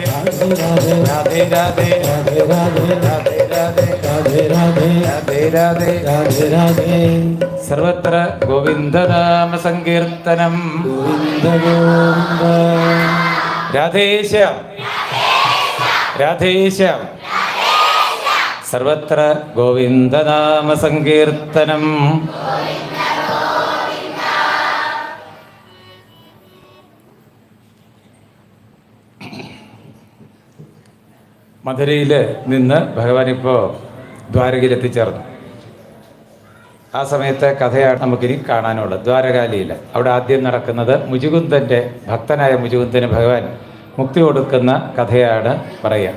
രാധേ രാധേ രാധേ രാധേ രാധേ രാധേ രാധേ രാധേ രാധേ രാധേ രാധേ രാധേ സർവത്ര ഗോവിന്ദനാമ സങ്കീർത്തനം ഗോവിന്ദ ഗോവിന്ദ രാധേശ്യാം രാധേശ്യാം സർവത്ര ഗോവിന്ദനാമ സങ്കീർത്തനം. മധുരയിൽ നിന്ന് ഭഗവാൻ ഇപ്പോൾ ദ്വാരകയിൽ എത്തിച്ചേർന്നു. ആ സമയത്തെ കഥയാണ് നമുക്കിനി കാണാനുള്ളത്. ദ്വാരകാലിയിൽ അവിടെ ആദ്യം നടക്കുന്നത് മുചുകുന്ദൻ്റെ ഭക്തനായ മുചുകുന്ദന് ഭഗവാൻ മുക്തി കൊടുക്കുന്ന കഥയാണ് പറയുക.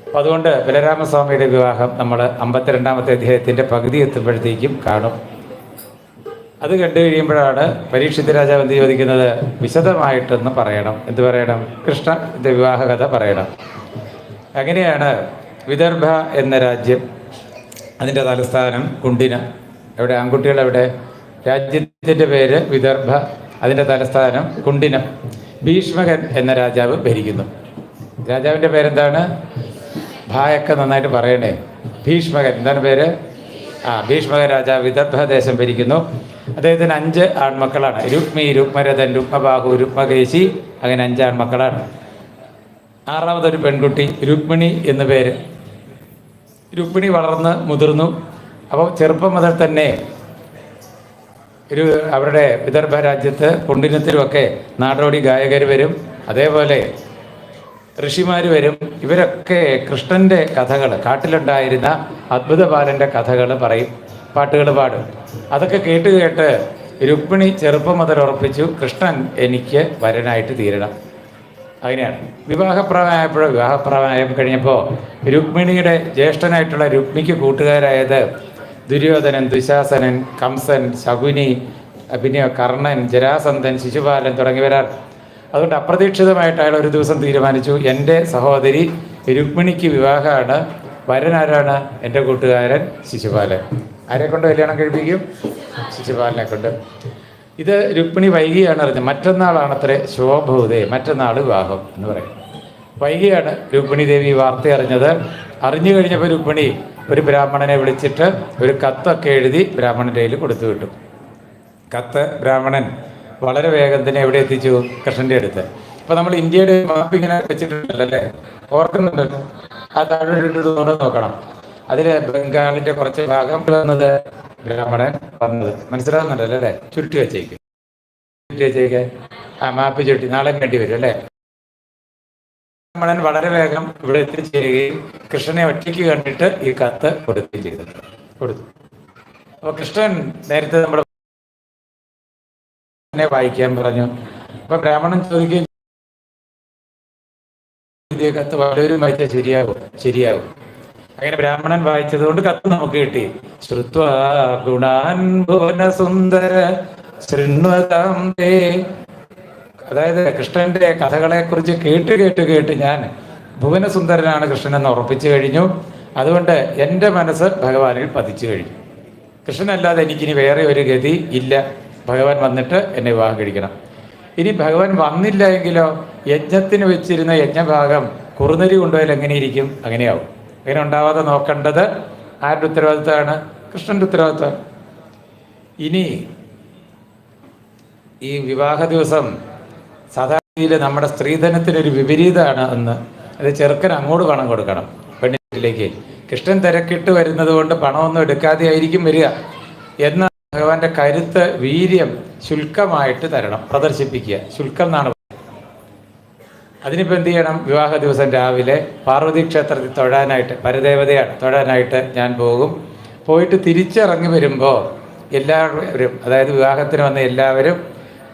അപ്പോൾ അതുകൊണ്ട് ബലരാമസ്വാമിയുടെ വിവാഹം നമ്മൾ 52-ാമത്തെ അധ്യായത്തിൻ്റെ പകുതി എത്തുമ്പോഴത്തേക്കും കാണും. അത് കണ്ടു കഴിയുമ്പോഴാണ് പരീക്ഷിത് രാജാവ് എന്ത് ചോദിക്കുന്നത്, വിശദമായിട്ടൊന്ന് പറയണം. എന്ത് പറയണം? കൃഷ്ണൻ്റെ വിവാഹ കഥ പറയണം. അങ്ങനെയാണ് വിദർഭ എന്ന രാജ്യം, അതിൻ്റെ തലസ്ഥാനം കുണ്ടിന. എവിടെ? ആൺകുട്ടികളെവിടെ? രാജ്യത്തിൻ്റെ പേര് വിദർഭ, അതിൻ്റെ തലസ്ഥാനം കുണ്ടിനം. ഭീഷ്മകൻ എന്ന രാജാവ് ഭരിക്കുന്നു. രാജാവിൻ്റെ പേരെന്താണ്? ഭായൊക്കെ നന്നായിട്ട് പറയണേ. ഭീഷ്മകൻ. എന്താണ് പേര്? ഭീഷ്മകൻ രാജാവ് വിദർഭ ദേശം ഭരിക്കുന്നു. അദ്ദേഹത്തിന് 5 ആൺമക്കളാണ്. രുക്മി, രുക്മരഥൻ, രുക്മബാഹു, രുക്മകേശി, അങ്ങനെ 5 ആൺമക്കളാണ്. 6ാമതൊരു പെൺകുട്ടി രുക്മിണി എന്നു പേര്. രുക്മിണി വളർന്ന് മുതിർന്നു. അപ്പോൾ ചെറുപ്പം മുതൽ തന്നെ അവരുടെ വിദർഭ രാജ്യത്ത് കുണ്ടിനത്തിലുമൊക്കെ നാടോടി ഗായകർ വരും, അതേപോലെ ഋഷിമാർ വരും. ഇവരൊക്കെ കൃഷ്ണൻ്റെ കഥകൾ, കാട്ടിലുണ്ടായിരുന്ന അദ്ഭുത ബാലൻ്റെ കഥകൾ പറയും, പാട്ടുകൾ പാടും. അതൊക്കെ കേട്ട് കേട്ട് രുക്മിണി ചെറുപ്പം മുതൽ ഉറപ്പിച്ചു, കൃഷ്ണൻ എനിക്ക് വരനായിട്ട് തീരണം. അങ്ങനെയാണ് വിവാഹപ്രായമായി കഴിഞ്ഞപ്പോൾ രുക്മിണിയുടെ ജ്യേഷ്ഠനായിട്ടുള്ള രുക്മിക്ക് കൂട്ടുകാരായത് ദുര്യോധനൻ, ദുശാസനൻ, കംസൻ, ശകുനി, പിന്നെ കർണൻ, ജരാസന്ധൻ, ശിശുപാലൻ തുടങ്ങിയവരാണ്. അതുകൊണ്ട് അപ്രതീക്ഷിതമായിട്ട് അയാൾ ഒരു ദിവസം തീരുമാനിച്ചു, എൻ്റെ സഹോദരി രുക്മിണിക്ക് വിവാഹമാണ്, വരനാരാണ്? എൻ്റെ കൂട്ടുകാരൻ ശിശുപാലൻ. ആരെ കൊണ്ട് കല്യാണം കഴിപ്പിക്കും? ശിശുപാലനെ കൊണ്ട്. ഇത് രുക്മിണി വൈകിയാണ് അറിഞ്ഞത്. മറ്റന്നാളാണത്രേ ശോഭൂതേ, മറ്റന്നാൾ വിവാഹം എന്ന് പറയും. വൈകിയാണ് രുക്മിണി ദേവി വാർത്ത അറിഞ്ഞത്. അറിഞ്ഞു കഴിഞ്ഞപ്പോൾ രുക്മിണി ഒരു ബ്രാഹ്മണനെ വിളിച്ചിട്ട് ഒരു കത്തൊക്കെ എഴുതി ബ്രാഹ്മണൻ്റെ കയ്യിൽ കൊടുത്തു വിട്ടു. കത്ത് ബ്രാഹ്മണൻ വളരെ വേഗം തന്നെ എവിടെ എത്തിച്ചു? കൃഷ്ണൻ്റെ അടുത്ത്. അപ്പോൾ നമ്മൾ ഇന്ത്യയുടെ മാപ്പ് ഇങ്ങനെ വെച്ചിട്ടുണ്ടല്ലോ അല്ലേ, ഓർക്കുന്നുണ്ടല്ലോ. ആ താഴോട്ട് നോക്കണം. അതിൽ ബംഗാളിൻ്റെ കുറച്ച് ഭാഗം വന്നത് ബ്രാഹ്മണൻ വന്നത് മനസ്സിലാകുന്നുണ്ടല്ലോ അല്ലേ? ചുരുട്ടി വെച്ചേക്ക്, മാപ്പ് ചുരുട്ടി, നാളെ വേണ്ടി വരും അല്ലേ. ബ്രാഹ്മണൻ വളരെ വേഗം ഇവിടെ എത്തിച്ചേരുകയും കൃഷ്ണനെ ഒറ്റയ്ക്ക് കണ്ടിട്ട് ഈ കത്ത് കൊടുക്കുകയും കൊടുത്തു. അപ്പോൾ കൃഷ്ണൻ നേരത്തെ നമ്മുടെ വായിക്കാൻ പറഞ്ഞു. അപ്പൊ ബ്രാഹ്മണൻ ചോദിക്കുകയും, കത്ത് പലരും വായിച്ചാൽ ശരിയാവും. അങ്ങനെ ബ്രാഹ്മണൻ വായിച്ചത് കൊണ്ട് കത്ത് നമുക്ക് കിട്ടി. ശ്രുത്വാ ഗുണാൻ ഭുവന സുന്ദര ശൃണ്വതാം തേ. അതായത് കൃഷ്ണന്റെ കഥകളെ കുറിച്ച് കേട്ട് ഞാൻ ഭുവനസുന്ദരനാണ് കൃഷ്ണൻ എന്ന് ഉറപ്പിച്ചു കഴിഞ്ഞു. അതുകൊണ്ട് എൻ്റെ മനസ്സ് ഭഗവാനിൽ പതിച്ചു കഴിഞ്ഞു. കൃഷ്ണനല്ലാതെ എനിക്കിനി വേറെ ഒരു ഗതി ഇല്ല. ഭഗവാൻ വന്നിട്ട് എന്നെ വിവാഹം കഴിക്കണം. ഇനി ഭഗവാൻ വന്നില്ല എങ്കിലോ യജ്ഞത്തിന് വെച്ചിരുന്ന യജ്ഞഭാഗം കുറുനരി കൊണ്ടുപോയാൽ എങ്ങനെയിരിക്കും? അങ്ങനെയാവും. അങ്ങനെ ഉണ്ടാവാതെ നോക്കേണ്ടത് ആരുടെ ഉത്തരവാദിത്തമാണ്? കൃഷ്ണൻ്റെ ഉത്തരവാദിത്തമാണ്. ഇനി ഈ വിവാഹ ദിവസം സാധാരണയിൽ നമ്മുടെ സ്ത്രീധനത്തിനൊരു വിപരീതമാണ് എന്ന്. അത് ചെറുക്കൻ അങ്ങോട്ട് പണം കൊടുക്കണം പെണ്ണിലേക്ക്. കൃഷ്ണൻ തിരക്കിട്ട് വരുന്നത് കൊണ്ട് പണമൊന്നും എടുക്കാതെ ആയിരിക്കും വരിക. എന്നാൽ ഭഗവാന്റെ കരുത്ത്, വീര്യം ശുൽക്കമായിട്ട് തരണം, പ്രദർശിപ്പിക്കുക. ശുൽക്കം എന്നാണ്. അതിനിപ്പോൾ എന്ത് ചെയ്യണം? വിവാഹ ദിവസം രാവിലെ പാർവതി ക്ഷേത്രത്തിൽ തൊഴാനായിട്ട്, പരദേവതയാണ്, തൊഴാനായിട്ട് ഞാൻ പോകും. പോയിട്ട് തിരിച്ചിറങ്ങി വരുമ്പോൾ എല്ലാവരും, അതായത് വിവാഹത്തിന് വന്ന എല്ലാവരും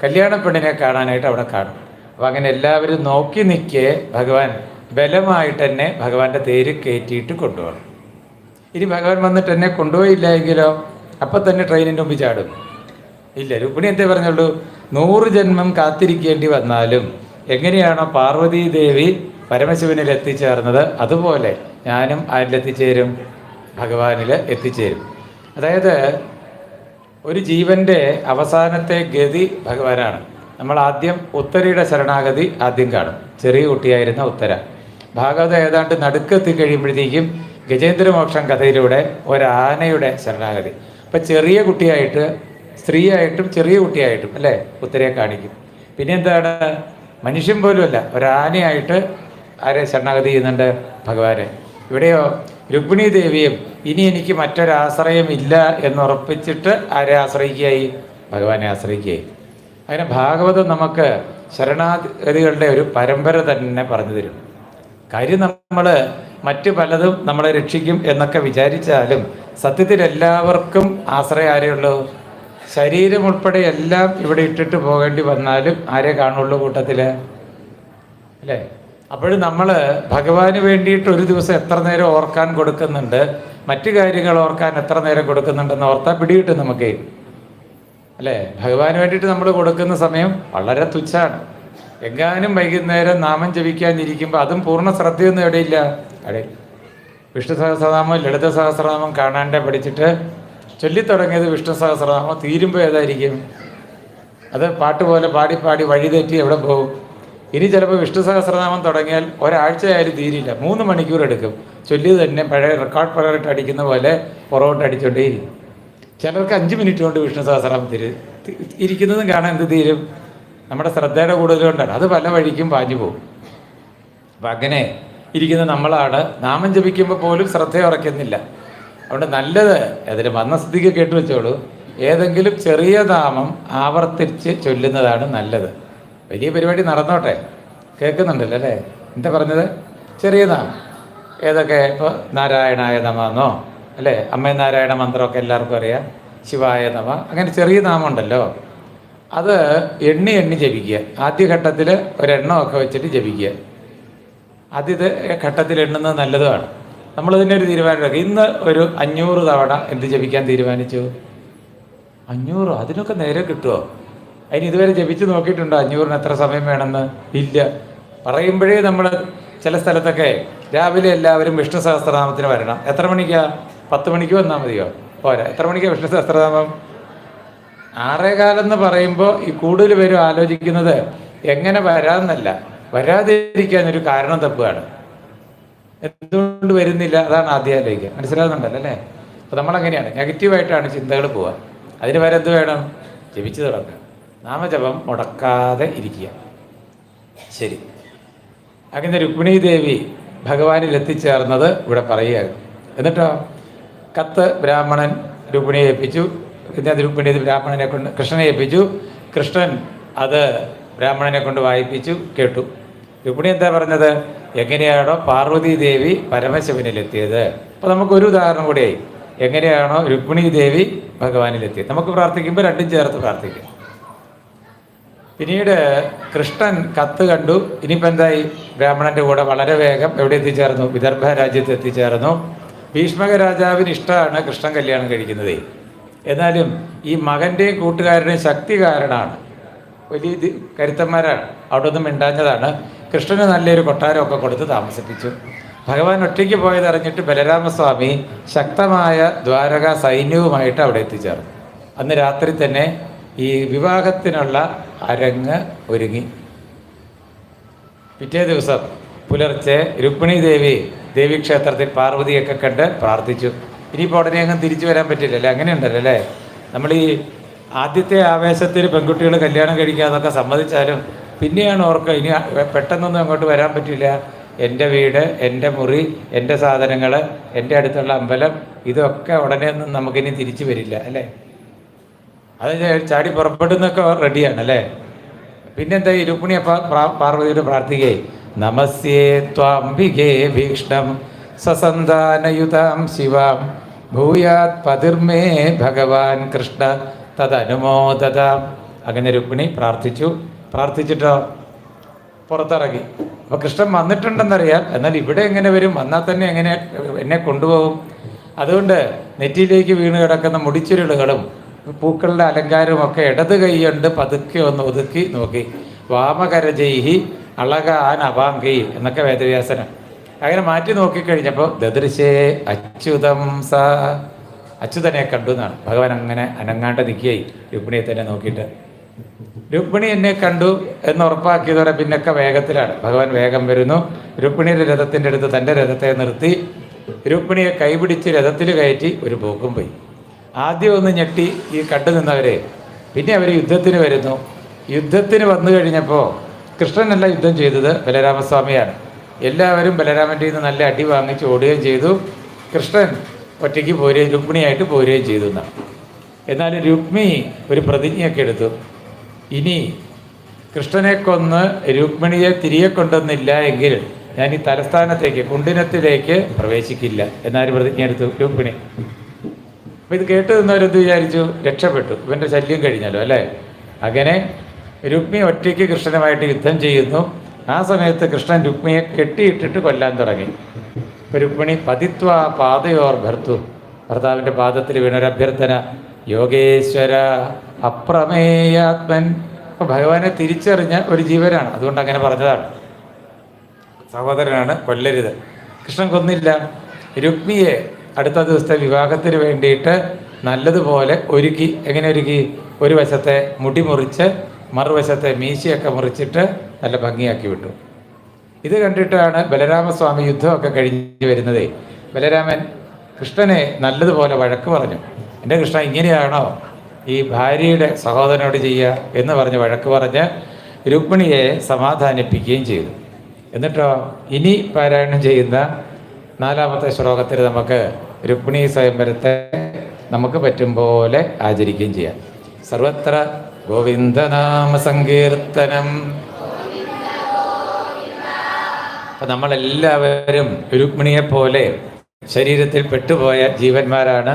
കല്യാണ പെണ്ണിനെ കാണാനായിട്ട് അവിടെ കാണും. അപ്പോൾ അങ്ങനെ എല്ലാവരും നോക്കി നിൽക്കെ ഭഗവാൻ ബലമായിട്ട് തന്നെ ഭഗവാന്റെ തേര് കയറ്റിയിട്ട് കൊണ്ടുപോകണം. ഇനി ഭഗവാൻ വന്നിട്ട് എന്നെ കൊണ്ടുപോയില്ല എങ്കിലോ അപ്പം തന്നെ ട്രെയിനിൻ്റെ മുമ്പിൽ ചാടും. ഇല്ല, രുക്മിണി എന്തേ പറഞ്ഞുള്ളൂ? 100 ജന്മം കാത്തിരിക്കേണ്ടി വന്നാലും എങ്ങനെയാണോ പാർവതീ ദേവി പരമശിവനിൽ എത്തിച്ചേർന്നത്, അതുപോലെ ഞാനും ആരിലെത്തിച്ചേരും? ഭഗവാനിൽ എത്തിച്ചേരും. അതായത് ഒരു ജീവൻ്റെ അവസാനത്തെ ഗതി ഭഗവാനാണ്. നമ്മൾ ആദ്യം ഉത്തരയുടെ ശരണാഗതി ആദ്യം കാണും. ചെറിയ കുട്ടിയായിരുന്ന ഉത്തര. ഭാഗവതം ഏതാണ്ട് നടുക്കെത്തി കഴിയുമ്പോഴത്തേക്കും ഗജേന്ദ്രമോക്ഷം കഥയിലൂടെ ഒരാനയുടെ ശരണാഗതി. അപ്പം ചെറിയ കുട്ടിയായിട്ട്, സ്ത്രീയായിട്ടും ചെറിയ കുട്ടിയായിട്ടും അല്ലേ ഉത്തരയെ കാണിക്കും. പിന്നെ എന്താണ്? മനുഷ്യൻ പോലുമല്ല, ഒരാനയായിട്ട് ആരെ ശരണാഗതി ചെയ്യുന്നുണ്ട്? ഭഗവാനെ. ഇവിടെയോ രുക്മിണി ദേവിയും ഇനി എനിക്ക് മറ്റൊരാശ്രയമില്ല എന്നുറപ്പിച്ചിട്ട് ആരെ ആശ്രയിക്കുകയായി? ഭഗവാനെ ആശ്രയിക്കുകയായി. അങ്ങനെ ഭാഗവതം നമുക്ക് ശരണാഗതികളുടെ ഒരു പരമ്പര തന്നെ പറഞ്ഞു തരും. കാര്യം നമ്മൾ മറ്റ് പലതും നമ്മളെ രക്ഷിക്കും എന്നൊക്കെ വിചാരിച്ചാലും സത്യത്തിൽ എല്ലാവർക്കും ആശ്രയം ആരെയുള്ളൂ? ശരീരം ഉൾപ്പെടെ എല്ലാം ഇവിടെ ഇട്ടിട്ട് പോകേണ്ടി വന്നാലും ആരെ കാണുള്ളൂ കൂട്ടത്തിൽ? അല്ലേ? അപ്പോഴും നമ്മൾ ഭഗവാന് വേണ്ടിയിട്ട് ഒരു ദിവസം എത്ര നേരം ഓർക്കാൻ കൊടുക്കുന്നുണ്ട്, മറ്റു കാര്യങ്ങൾ ഓർക്കാൻ എത്ര നേരം കൊടുക്കുന്നുണ്ടെന്ന് ഓർത്താൽ പിടികിട്ടും നമുക്ക്. അല്ലേ? ഭഗവാന് വേണ്ടിയിട്ട് നമ്മൾ കൊടുക്കുന്ന സമയം വളരെ തുച്ഛമാണ്. എങ്ങാനും വൈകുന്നേരം നാമം ജപിക്കാനിരിക്കുമ്പോൾ അതും പൂർണ്ണ ശ്രദ്ധയൊന്നും എവിടെയില്ല. അവിടെ വിഷ്ണു സഹസ്രനാമം, ലളിത സഹസ്രനാമം കാണാണ്ട് പഠിച്ചിട്ട് ചൊല്ലിത്തുടങ്ങിയത് വിഷ്ണു സഹസ്രനാമം തീരുമ്പോൾ ഏതായിരിക്കും? അത് പാട്ട് പോലെ പാടി പാടി വഴിതെറ്റി എവിടെ പോകും? ഇനി ചിലപ്പോൾ വിഷ്ണു സഹസ്രനാമം തുടങ്ങിയാൽ ഒരാഴ്ചയായാലും തീരില്ല, 3 മണിക്കൂർ എടുക്കും. ചൊല്ലി തന്നെ പഴയ റെക്കോർഡ് പ്രകാരമായിട്ട് അടിക്കുന്ന പോലെ പുറകോട്ട് അടിച്ചുകൊണ്ടേയിരിക്കും. ചിലർക്ക് 5 മിനിറ്റ് കൊണ്ട് വിഷ്ണു സഹസ്രനാമം ഇരിക്കുന്നതും കാണാൻ എന്ത് തീരും? നമ്മുടെ ശ്രദ്ധയുടെ കൂടുതൽ കൊണ്ടാണ്. അത് പല വഴിക്കും പാഞ്ഞു പോകും. അപ്പം അങ്ങനെ ഇരിക്കുന്ന നമ്മളാണ് നാമം ജപിക്കുമ്പോൾ പോലും ശ്രദ്ധ ഉറയ്ക്കുന്നില്ല. അതുകൊണ്ട് നല്ലത് അതിൽ വന്ന സ്ഥിതിക്ക് കേട്ടു വെച്ചോളൂ, ഏതെങ്കിലും ചെറിയ നാമം ആവർത്തിച്ച് ചൊല്ലുന്നതാണ് നല്ലത്. വലിയ പരിപാടി നടന്നോട്ടെ, കേൾക്കുന്നുണ്ടല്ലോ അല്ലേ? എന്താ പറഞ്ഞത്? ചെറിയ നാമം ഏതൊക്കെ? ഇപ്പോൾ നാരായണായ നമന്നോ അല്ലേ, അമ്മ നാരായണ മന്ത്രമൊക്കെ എല്ലാവർക്കും അറിയാം, ശിവായ നമ, അങ്ങനെ ചെറിയ നാമം ഉണ്ടല്ലോ. അത് എണ്ണി എണ്ണി ജപിക്കുക. ആദ്യഘട്ടത്തിൽ ഒരെണ്ണമൊക്കെ വെച്ചിട്ട് ജപിക്കുക. ആദ്യത്തെ ഘട്ടത്തിൽ എണ്ണുന്നത് നല്ലതുമാണ്. നമ്മളതിൻ്റെ ഒരു തീരുമാനമെടുക്കുക. ഇന്ന് ഒരു 500 തവണ എന്ത് ജപിക്കാൻ തീരുമാനിച്ചു? 500? അതിനൊക്കെ നേരെ കിട്ടുമോ? അതിന് ഇതുവരെ ജപിച്ച് നോക്കിയിട്ടുണ്ടോ 500-ന് എത്ര സമയം വേണമെന്ന്? ഇല്ല. പറയുമ്പോഴേ നമ്മൾ ചില സ്ഥലത്തൊക്കെ രാവിലെ എല്ലാവരും വിഷ്ണു സഹസ്രനാമത്തിന് വരണം. എത്ര മണിക്കാ? 10 മണിക്ക് വന്നാൽ മതിയോ? പോരാ. എത്ര മണിക്കാണ് വിഷ്ണു സഹസ്രനാമം? 6:15 പറയുമ്പോൾ ഈ കൂടുതൽ പേരും ആലോചിക്കുന്നത് എങ്ങനെ വരാമെന്നല്ല, വരാതിരിക്കാനൊരു കാരണം തപ്പുകയാണ്. എന്തുകൊണ്ട് വരുന്നില്ല? അതാണ് ആദ്യം ആലോചിക്കുക. മനസ്സിലാകുന്നുണ്ടല്ലോ അല്ലേ? അപ്പോൾ നമ്മളങ്ങനെയാണ്, നെഗറ്റീവായിട്ടാണ് ചിന്തകൾ പോവുക. അതിന് വരെ എന്ത് വേണം? ജപിച്ച് തുടങ്ങുക. നാമജപം മുടക്കാതെ ഇരിക്കുക. ശരി. അങ്ങനെ രുക്മിണി ദേവി ഭഗവാനിൽ എത്തിച്ചേർന്നത് ഇവിടെ പറയുകയാണ്. എന്നിട്ടോ കത്ത് ബ്രാഹ്മണൻ രുക്മിണിയെ ഏൽപ്പിച്ചു. പിന്നെ രുക്മിണി ബ്രാഹ്മണനെ കൊണ്ട് കൃഷ്ണനെ ഏൽപ്പിച്ചു. കൃഷ്ണൻ അത് ബ്രാഹ്മണനെ കൊണ്ട് വായിപ്പിച്ചു, കേട്ടു. രുക്മിണി എന്താ പറഞ്ഞത്? എങ്ങനെയാണോ പാർവതി ദേവി പരമശിവനിലെത്തിയത്. അപ്പോൾ നമുക്കൊരു ഉദാഹരണം കൂടിയായി. എങ്ങനെയാണോ രുക്മിണി ദേവി ഭഗവാനിലെത്തിയത്, നമുക്ക് പ്രാർത്ഥിക്കുമ്പോൾ രണ്ടും ചേർത്ത് പ്രാർത്ഥിക്കും. പിന്നീട് കൃഷ്ണൻ കത്ത് കണ്ടു. ഇനിയിപ്പോൾ എന്തായി? ബ്രാഹ്മണൻ്റെ കൂടെ വളരെ വേഗം എവിടെ എത്തിച്ചേർന്നു? വിദർഭ രാജ്യത്ത് എത്തിച്ചേർന്നു. ഭീഷ്മക രാജാവിന് ഇഷ്ടമാണ് കൃഷ്ണൻ കല്യാണം കഴിക്കുന്നത്. എന്നാലും ഈ മകൻ്റെയും കൂട്ടുകാരുടെയും ശക്തി കാരണമാണ്, വലിയ കരുത്തന്മാരാണ്, അവിടെ ഒന്നും മിണ്ടാഞ്ഞതാണ്. കൃഷ്ണന് നല്ലൊരു കൊട്ടാരമൊക്കെ കൊടുത്ത് താമസിപ്പിച്ചു. ഭഗവാൻ ഒറ്റയ്ക്ക് പോയതറിഞ്ഞിട്ട് ബലരാമസ്വാമി ശക്തമായ ദ്വാരക സൈന്യവുമായിട്ട് അവിടെ എത്തിച്ചേർന്നു. അന്ന് രാത്രി തന്നെ ഈ വിവാഹത്തിനുള്ള അരങ്ങ് ഒരുങ്ങി. പിറ്റേ ദിവസം പുലർച്ചെ രുക്മിണി ദേവി ദേവീക്ഷേത്രത്തിൽ പാർവതിയൊക്കെ കണ്ട് പ്രാർത്ഥിച്ചു. ഇനിയിപ്പോൾ ഉടനെ അങ്ങ് തിരിച്ചു വരാൻ പറ്റില്ലല്ലേ? അങ്ങനെയുണ്ടല്ലോ അല്ലേ? നമ്മൾ ഈ ആദ്യത്തെ ആവേശത്തിൽ പെൺകുട്ടികൾ കല്യാണം കഴിക്കാതൊക്കെ സമ്മതിച്ചാലും പിന്നെയാണ് ഓർക്കുക ഇനി പെട്ടെന്നൊന്നും അങ്ങോട്ട് വരാൻ പറ്റില്ല. എൻ്റെ വീട്, എൻ്റെ മുറി, എൻ്റെ സാധനങ്ങൾ, എൻ്റെ അടുത്തുള്ള അമ്പലം, ഇതൊക്കെ ഉടനെ ഒന്നും നമുക്കിനി തിരിച്ചു വരില്ല അല്ലേ? അത് ചാടി പുറപ്പെടുന്നൊക്കെ റെഡിയാണ് അല്ലേ? പിന്നെന്താ? ഈ രുക്മിണി അപ്പം പാർവതിയോട് പ്രാർത്ഥിക്കുകയെ നമസ്യേ ത്വാംബികേ ഭീക്ഷ്ണം സസന്താനയുതാം ശിവാം ഭൂയാത് പതിർമേ ഭഗവാൻ കൃഷ്ണ തദനുമോദത. അങ്ങനെ രുക്മിണി പ്രാർത്ഥിച്ചിട്ടോ പുറത്തിറങ്ങി. അപ്പോൾ കൃഷ്ണൻ വന്നിട്ടുണ്ടെന്നറിയാം, എന്നാൽ ഇവിടെ എങ്ങനെ വരും, വന്നാൽ തന്നെ എങ്ങനെ എന്നെ കൊണ്ടുപോകും? അതുകൊണ്ട് നെറ്റിയിലേക്ക് വീണ് കിടക്കുന്ന മുടിച്ചുരുളുകളും പൂക്കളുടെ അലങ്കാരവും ഒക്കെ ഇടത് കൈയുണ്ട് പതുക്കെ ഒന്ന് ഒതുക്കി നോക്കി. വാമകരജൈഹി അളകാൻ അപാങ്കി എന്നൊക്കെ വേദവ്യാസനം. അങ്ങനെ മാറ്റി നോക്കിക്കഴിഞ്ഞപ്പോൾ ദദൃശേ അച്യുതം സ, അച്യുതനെ കണ്ടു എന്നാണ്. ഭഗവാൻ അങ്ങനെ അനങ്ങാണ്ട് നിൽക്കുകയായി രുക്മിണിയെ തന്നെ നോക്കിയിട്ട്. രുക്മിണി എന്നെ കണ്ടു എന്ന് ഉറപ്പാക്കിയതോടെ പിന്നൊക്കെ വേഗത്തിലാണ്. ഭഗവാൻ വേഗം വരുന്നു. രുക്മിണിയുടെ രഥത്തിൻ്റെ അടുത്ത് തൻ്റെ രഥത്തെ നിർത്തി രുക്മിണിയെ കൈപിടിച്ച് രഥത്തിൽ കയറ്റി ഒരു പോക്കും പോയി. ആദ്യം ഒന്ന് ഞെട്ടി ഈ കണ്ടു നിന്നവരെ. പിന്നെ അവർ യുദ്ധത്തിന് വരുന്നു. യുദ്ധത്തിന് വന്നു കഴിഞ്ഞപ്പോൾ കൃഷ്ണനല്ല യുദ്ധം ചെയ്തത്, ബലരാമസ്വാമിയാണ്. എല്ലാവരും ബലരാമൻ്റെ നിന്ന് നല്ല അടി വാങ്ങിച്ച് ഓടുകയും ചെയ്തു. കൃഷ്ണൻ ഒറ്റയ്ക്ക് പോരുകയും രുക്മിണിയായിട്ട് പോരുകയും ചെയ്തു എന്നാണ്. എന്നാൽ രുക്മി ഒരു പ്രതിജ്ഞയൊക്കെ എടുത്തു. ഇനി കൃഷ്ണനെ കൊന്ന് രുക്മിണിയെ തിരികെ കൊണ്ടുവന്നില്ല എങ്കിൽ ഞാൻ ഈ തലസ്ഥാനത്തേക്ക് കുണ്ടിനത്തിലേക്ക് പ്രവേശിക്കില്ല എന്നാരും പ്രതിജ്ഞ എടുത്തു രുക്മിണി. അപ്പം ഇത് കേട്ട് നിന്നവരെന്ത് വിചാരിച്ചു? രക്ഷപ്പെട്ടു, ഇവൻ്റെ ശല്യം കഴിഞ്ഞല്ലോ അല്ലേ. അങ്ങനെ രുക്മി ഒറ്റയ്ക്ക് കൃഷ്ണനുമായിട്ട് യുദ്ധം ചെയ്യുന്നു. ആ സമയത്ത് കൃഷ്ണൻ രുക്മിയെ കെട്ടിയിട്ടിട്ട് കൊല്ലാൻ തുടങ്ങി. ഇപ്പം രുക്മിണി പതിത്വ പാതയോർ ഭർത്തു, ഭർത്താവിൻ്റെ പാദത്തിൽ വീണൊരഭ്യർത്ഥന, യോഗേശ്വര അപ്രമേയാത്മൻ. അപ്പോൾ ഭഗവാനെ തിരിച്ചറിഞ്ഞ ഒരു ജീവനാണ്, അതുകൊണ്ട് അങ്ങനെ പറഞ്ഞതാണ്. സഹോദരനാണ്, കൊല്ലരുത്. കൃഷ്ണൻ കൊന്നില്ല. രുക്മിയെ അടുത്ത ദിവസത്തെ വിവാഹത്തിന് വേണ്ടിയിട്ട് നല്ലതുപോലെ ഒരുക്കി. എങ്ങനെ ഒരുക്കി? ഒരു വശത്തെ മുടി മുറിച്ച് മറുവശത്തെ മീശയൊക്കെ മുറിച്ചിട്ട് നല്ല ഭംഗിയാക്കി വിട്ടു. ഇത് കണ്ടിട്ടാണ് ബലരാമസ്വാമി യുദ്ധമൊക്കെ കഴിഞ്ഞ് വരുന്നതേ. ബലരാമൻ കൃഷ്ണനെ നല്ലതുപോലെ വഴക്ക് പറഞ്ഞു. എൻ്റെ കൃഷ്ണ, ഇങ്ങനെയാണോ ഈ ഭാര്യയുടെ സഹോദരനോട് ചെയ്യുക എന്ന് പറഞ്ഞ് വഴക്ക് പറഞ്ഞ് രുക്മിണിയെ സമാധാനിപ്പിക്കുകയും ചെയ്തു. എന്നിട്ടോ ഇനി പാരായണം ചെയ്യുന്ന 4-ാമത്തെ ശ്ലോകത്തിൽ നമുക്ക് രുക്മിണി സ്വയംവരത്തെ നമുക്ക് പറ്റും പോലെ ആചരിക്കുകയും ചെയ്യാം. സർവത്ര ഗോവിന്ദനാമ സങ്കീർത്തനം. അപ്പം നമ്മളെല്ലാവരും രുക്മിണിയെപ്പോലെ ശരീരത്തിൽ പെട്ടുപോയ ജീവന്മാരാണ്.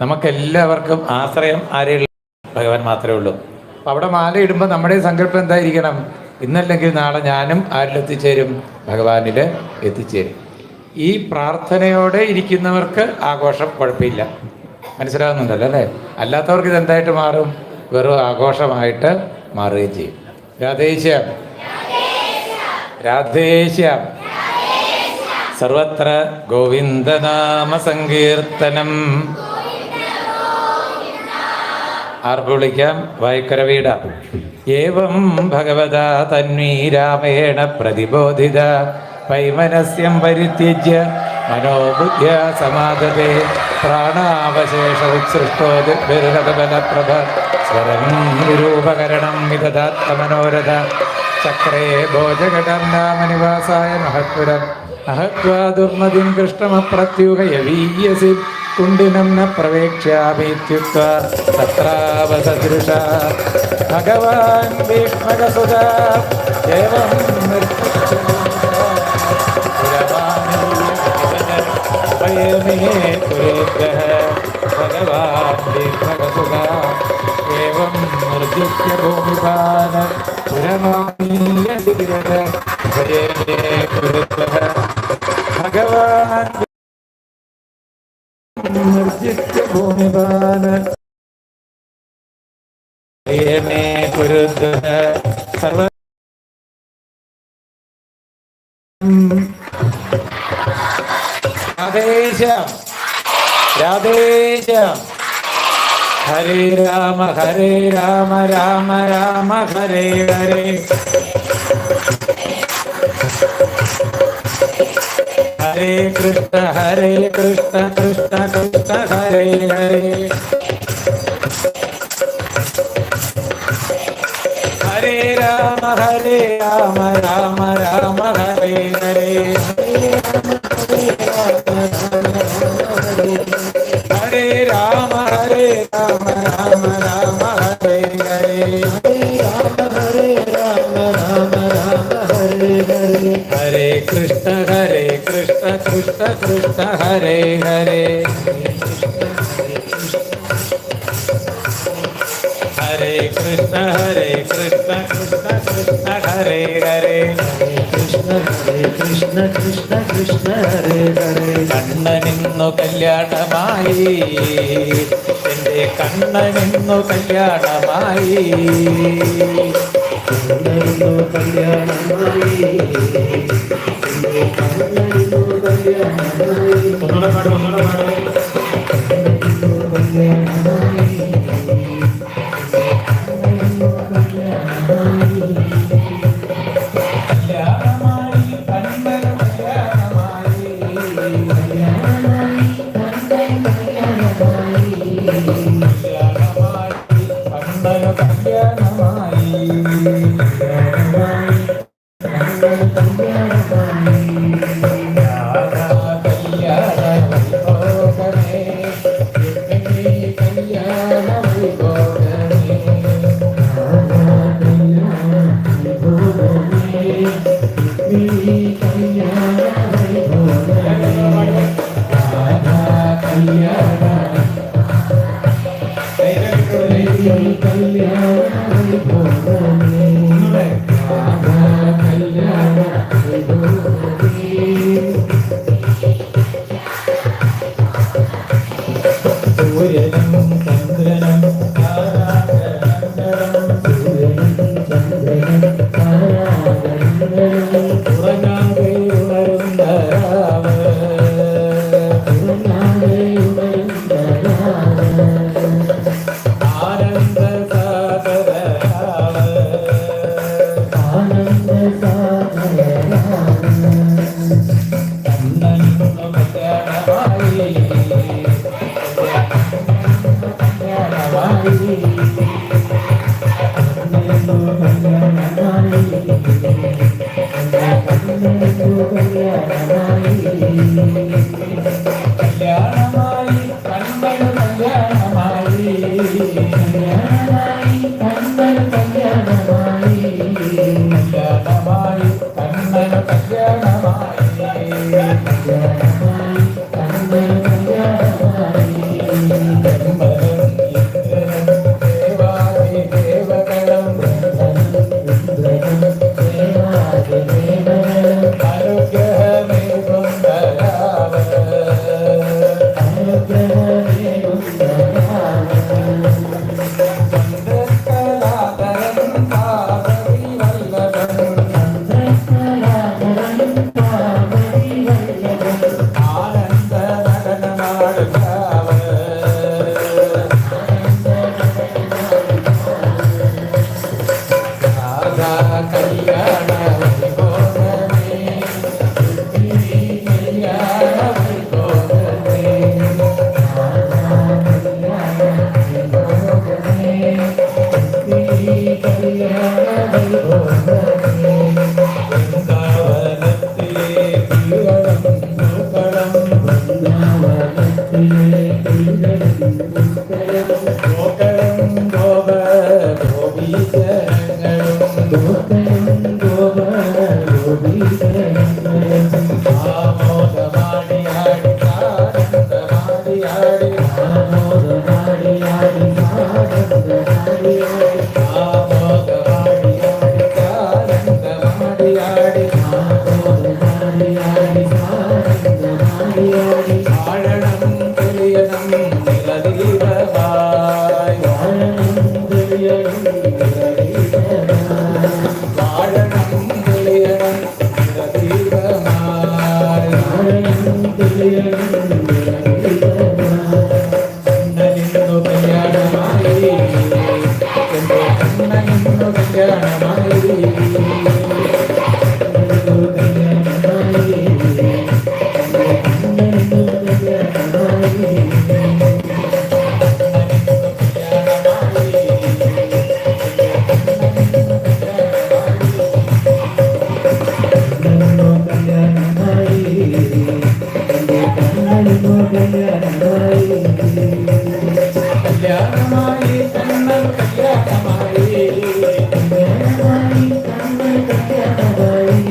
നമുക്കെല്ലാവർക്കും ആശ്രയം ആരെയുള്ള? ഭഗവാൻ മാത്രമേ ഉള്ളൂ. അപ്പം അവിടെ മാല ഇടുമ്പോൾ നമ്മുടെ സങ്കല്പം എന്തായിരിക്കണം? ഇന്നല്ലെങ്കിൽ നാളെ ഞാനും ആരിലെത്തിച്ചേരും? ഭഗവാനിൽ എത്തിച്ചേരും. ഈ പ്രാർത്ഥനയോടെ ഇരിക്കുന്നവർക്ക് ആഘോഷം കുഴപ്പമില്ല, മനസ്സിലാകുന്നുണ്ടല്ലോ അല്ലേ. അല്ലാത്തവർക്ക് ഇതെന്തായിട്ട് മാറും? വെറും ആഘോഷമായിട്ട് മാറുകയും ചെയ്യും. രാധേശ്യാം രാധേശ്യാം. സർവത്ര ഗോവിന്ദനാമ സങ്കീർത്തനം. ആർക്ക് വിളിക്കാം? വായിക്കര വീടാം. ഏവം ഭഗവതാ തന്വീ രാമേണ പ്രതിബോധിത വൈമനസ്യം പരിത്യജ്യ മനോബുദ്ധ്യ സമാദതേ പ്രാണാവശേഷ ഉത്സൃഷ്ടോ ദിഗ്ബലപ്രഭ സ്വരം നിരൂപകരണം വിദധാത്മനോരഥ ചക്രേ ഭോജഘടം നാമനിവാസായ മഹത്പുരം അഹത്വാ ദുർമതിം കൃഷ്ണമപ്രത്യുഹയവീയസി കുണ്ടിനം ന പ്രവേക്ഷ്യാമീത്യുക്ത്വാ തത്രാവസദൃശ ഭഗവാൻ ഭീഷ്മകസുതാ ഏവം ഭഗവാൻ ഭീഷ്മകസുതാ ഏവം നിർജിത്യ ഭൂമിപാന ഭഗവാൻ നിർജിത്യ ഭൂമിപാന സർവ രാധേശ്യാം രാധേശ്യാം. ഹരേ രാമ രാമ രാമ ഹരേ ഹരേ. ഹരേ കൃഷ്ണ കൃഷ്ണ കൃഷ്ണ ഹരേ ഹരേ. ഹരേ രാമ രാമ രാമ ഹരേ ഹരേ. ഹരേ രാമ രാമ രാമ ഹരേ ഹരേ. ഹരേ രാമ രാമ രാമ ഹരേ ഹരേ. ഹരേ കൃഷ്ണ കൃഷ്ണ കൃഷ്ണ ഹരേ ഹരേ, ഹരേ കൃഷ്ണ കൃഷ്ണ കൃഷ്ണ ഹരേ ഹരേ, കൃഷ്ണ കൃഷ്ണ കൃഷ്ണ ഹരേ ഹരേ. കണ്ണനിന്നു കല്യാണമായി, എൻ്റെ കണ്ണനിന്നു കല്യാണമായി, കണ്ണനിന്നു കല്യാണമായി, കണ്ണനിന്നു കല്യാണമായി, ഒന്നുകൂടെ പാടും, ഒന്നുകൂടെ പാടും. കണ്ണനിന്നു കല്യാണമായി, കല്യാണമായി കണ്ണന് കല്യാണമായി, കല്യാണമായി കണ്ണന് കല്യാണമായി, രാധാ കല്യാണ വൈഭോഗമേ, രുക്മിണി കല്യാണ വൈഭോഗമേ, സൂര്യനും ചന്ദ്രനും ഉറങ്ങാതെ ഉണരുന്ന രാവ്, ആനന്ദ സാഗര രാവ്, കണ്ണനിന്നു കല്യാണമായി, കല്യാണമായി കണ്ണന് കല്യാണമായി, കല്യാണമായി കണ്ണന് ബ്രഹ്മനും ഇന്ദ്രനും ദേവാദി ദേവകളും അനുഗ്രഹമേകുന്ന രാവ്, ചന്ദ്രകലാധരൻ പാർവതി വല്ലഭൻ, ആനന്ദ നടനമാടും രാവ്, രാധാ കല്യാണ വൈഭോഗമേ, രുക്മിണി കല്യാണ വൈഭോഗമേ, വൃന്ദാവനത്തിലെ കിളികളും പൂക്കളും, ഗോക്കളും ഗോപ ഗോപീജനങ്ങളും, ആമോദമാടിയാടി ആനന്ദമാടിയാടി, ആമോദമാടിയാടി ആനന്ദമാടിയാടി, ആഴണം തെളിയണം നിലതീരമായി, ആഴണം തെളിയണം നിലതീരമായി, കണ്ണനിന്നു കല്യാണമായി, എൻ്റെ കണ്ണനിന്നു കല്യാണമായി, കല്യാണമായി കണ്ണൻ കല്യാണമായി,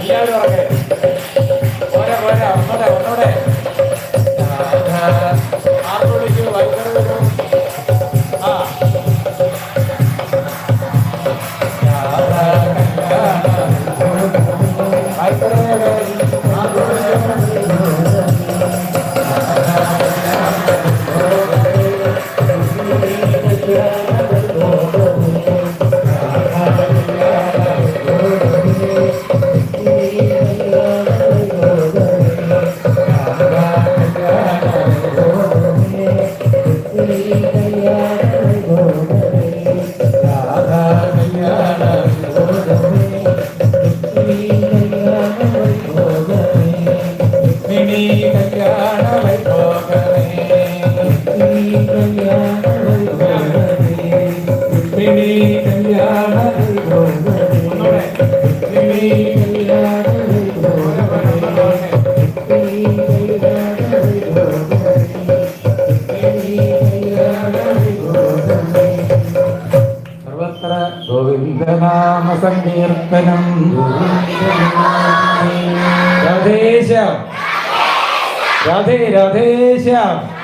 എല്ലാവരും ഉറക്കെ. പോരാ പോരാ, ഒന്നൂടെ ഒന്നൂടെ. ആർപ്പ് വിളിക്കൂ, വൈദ്യുതി വരൂ. ആ സർവത്ര ഗോവിന്ദനാമ സങ്കീർത്തനം. രാധേശ്യാം രാധേ രാധേശ്യാം.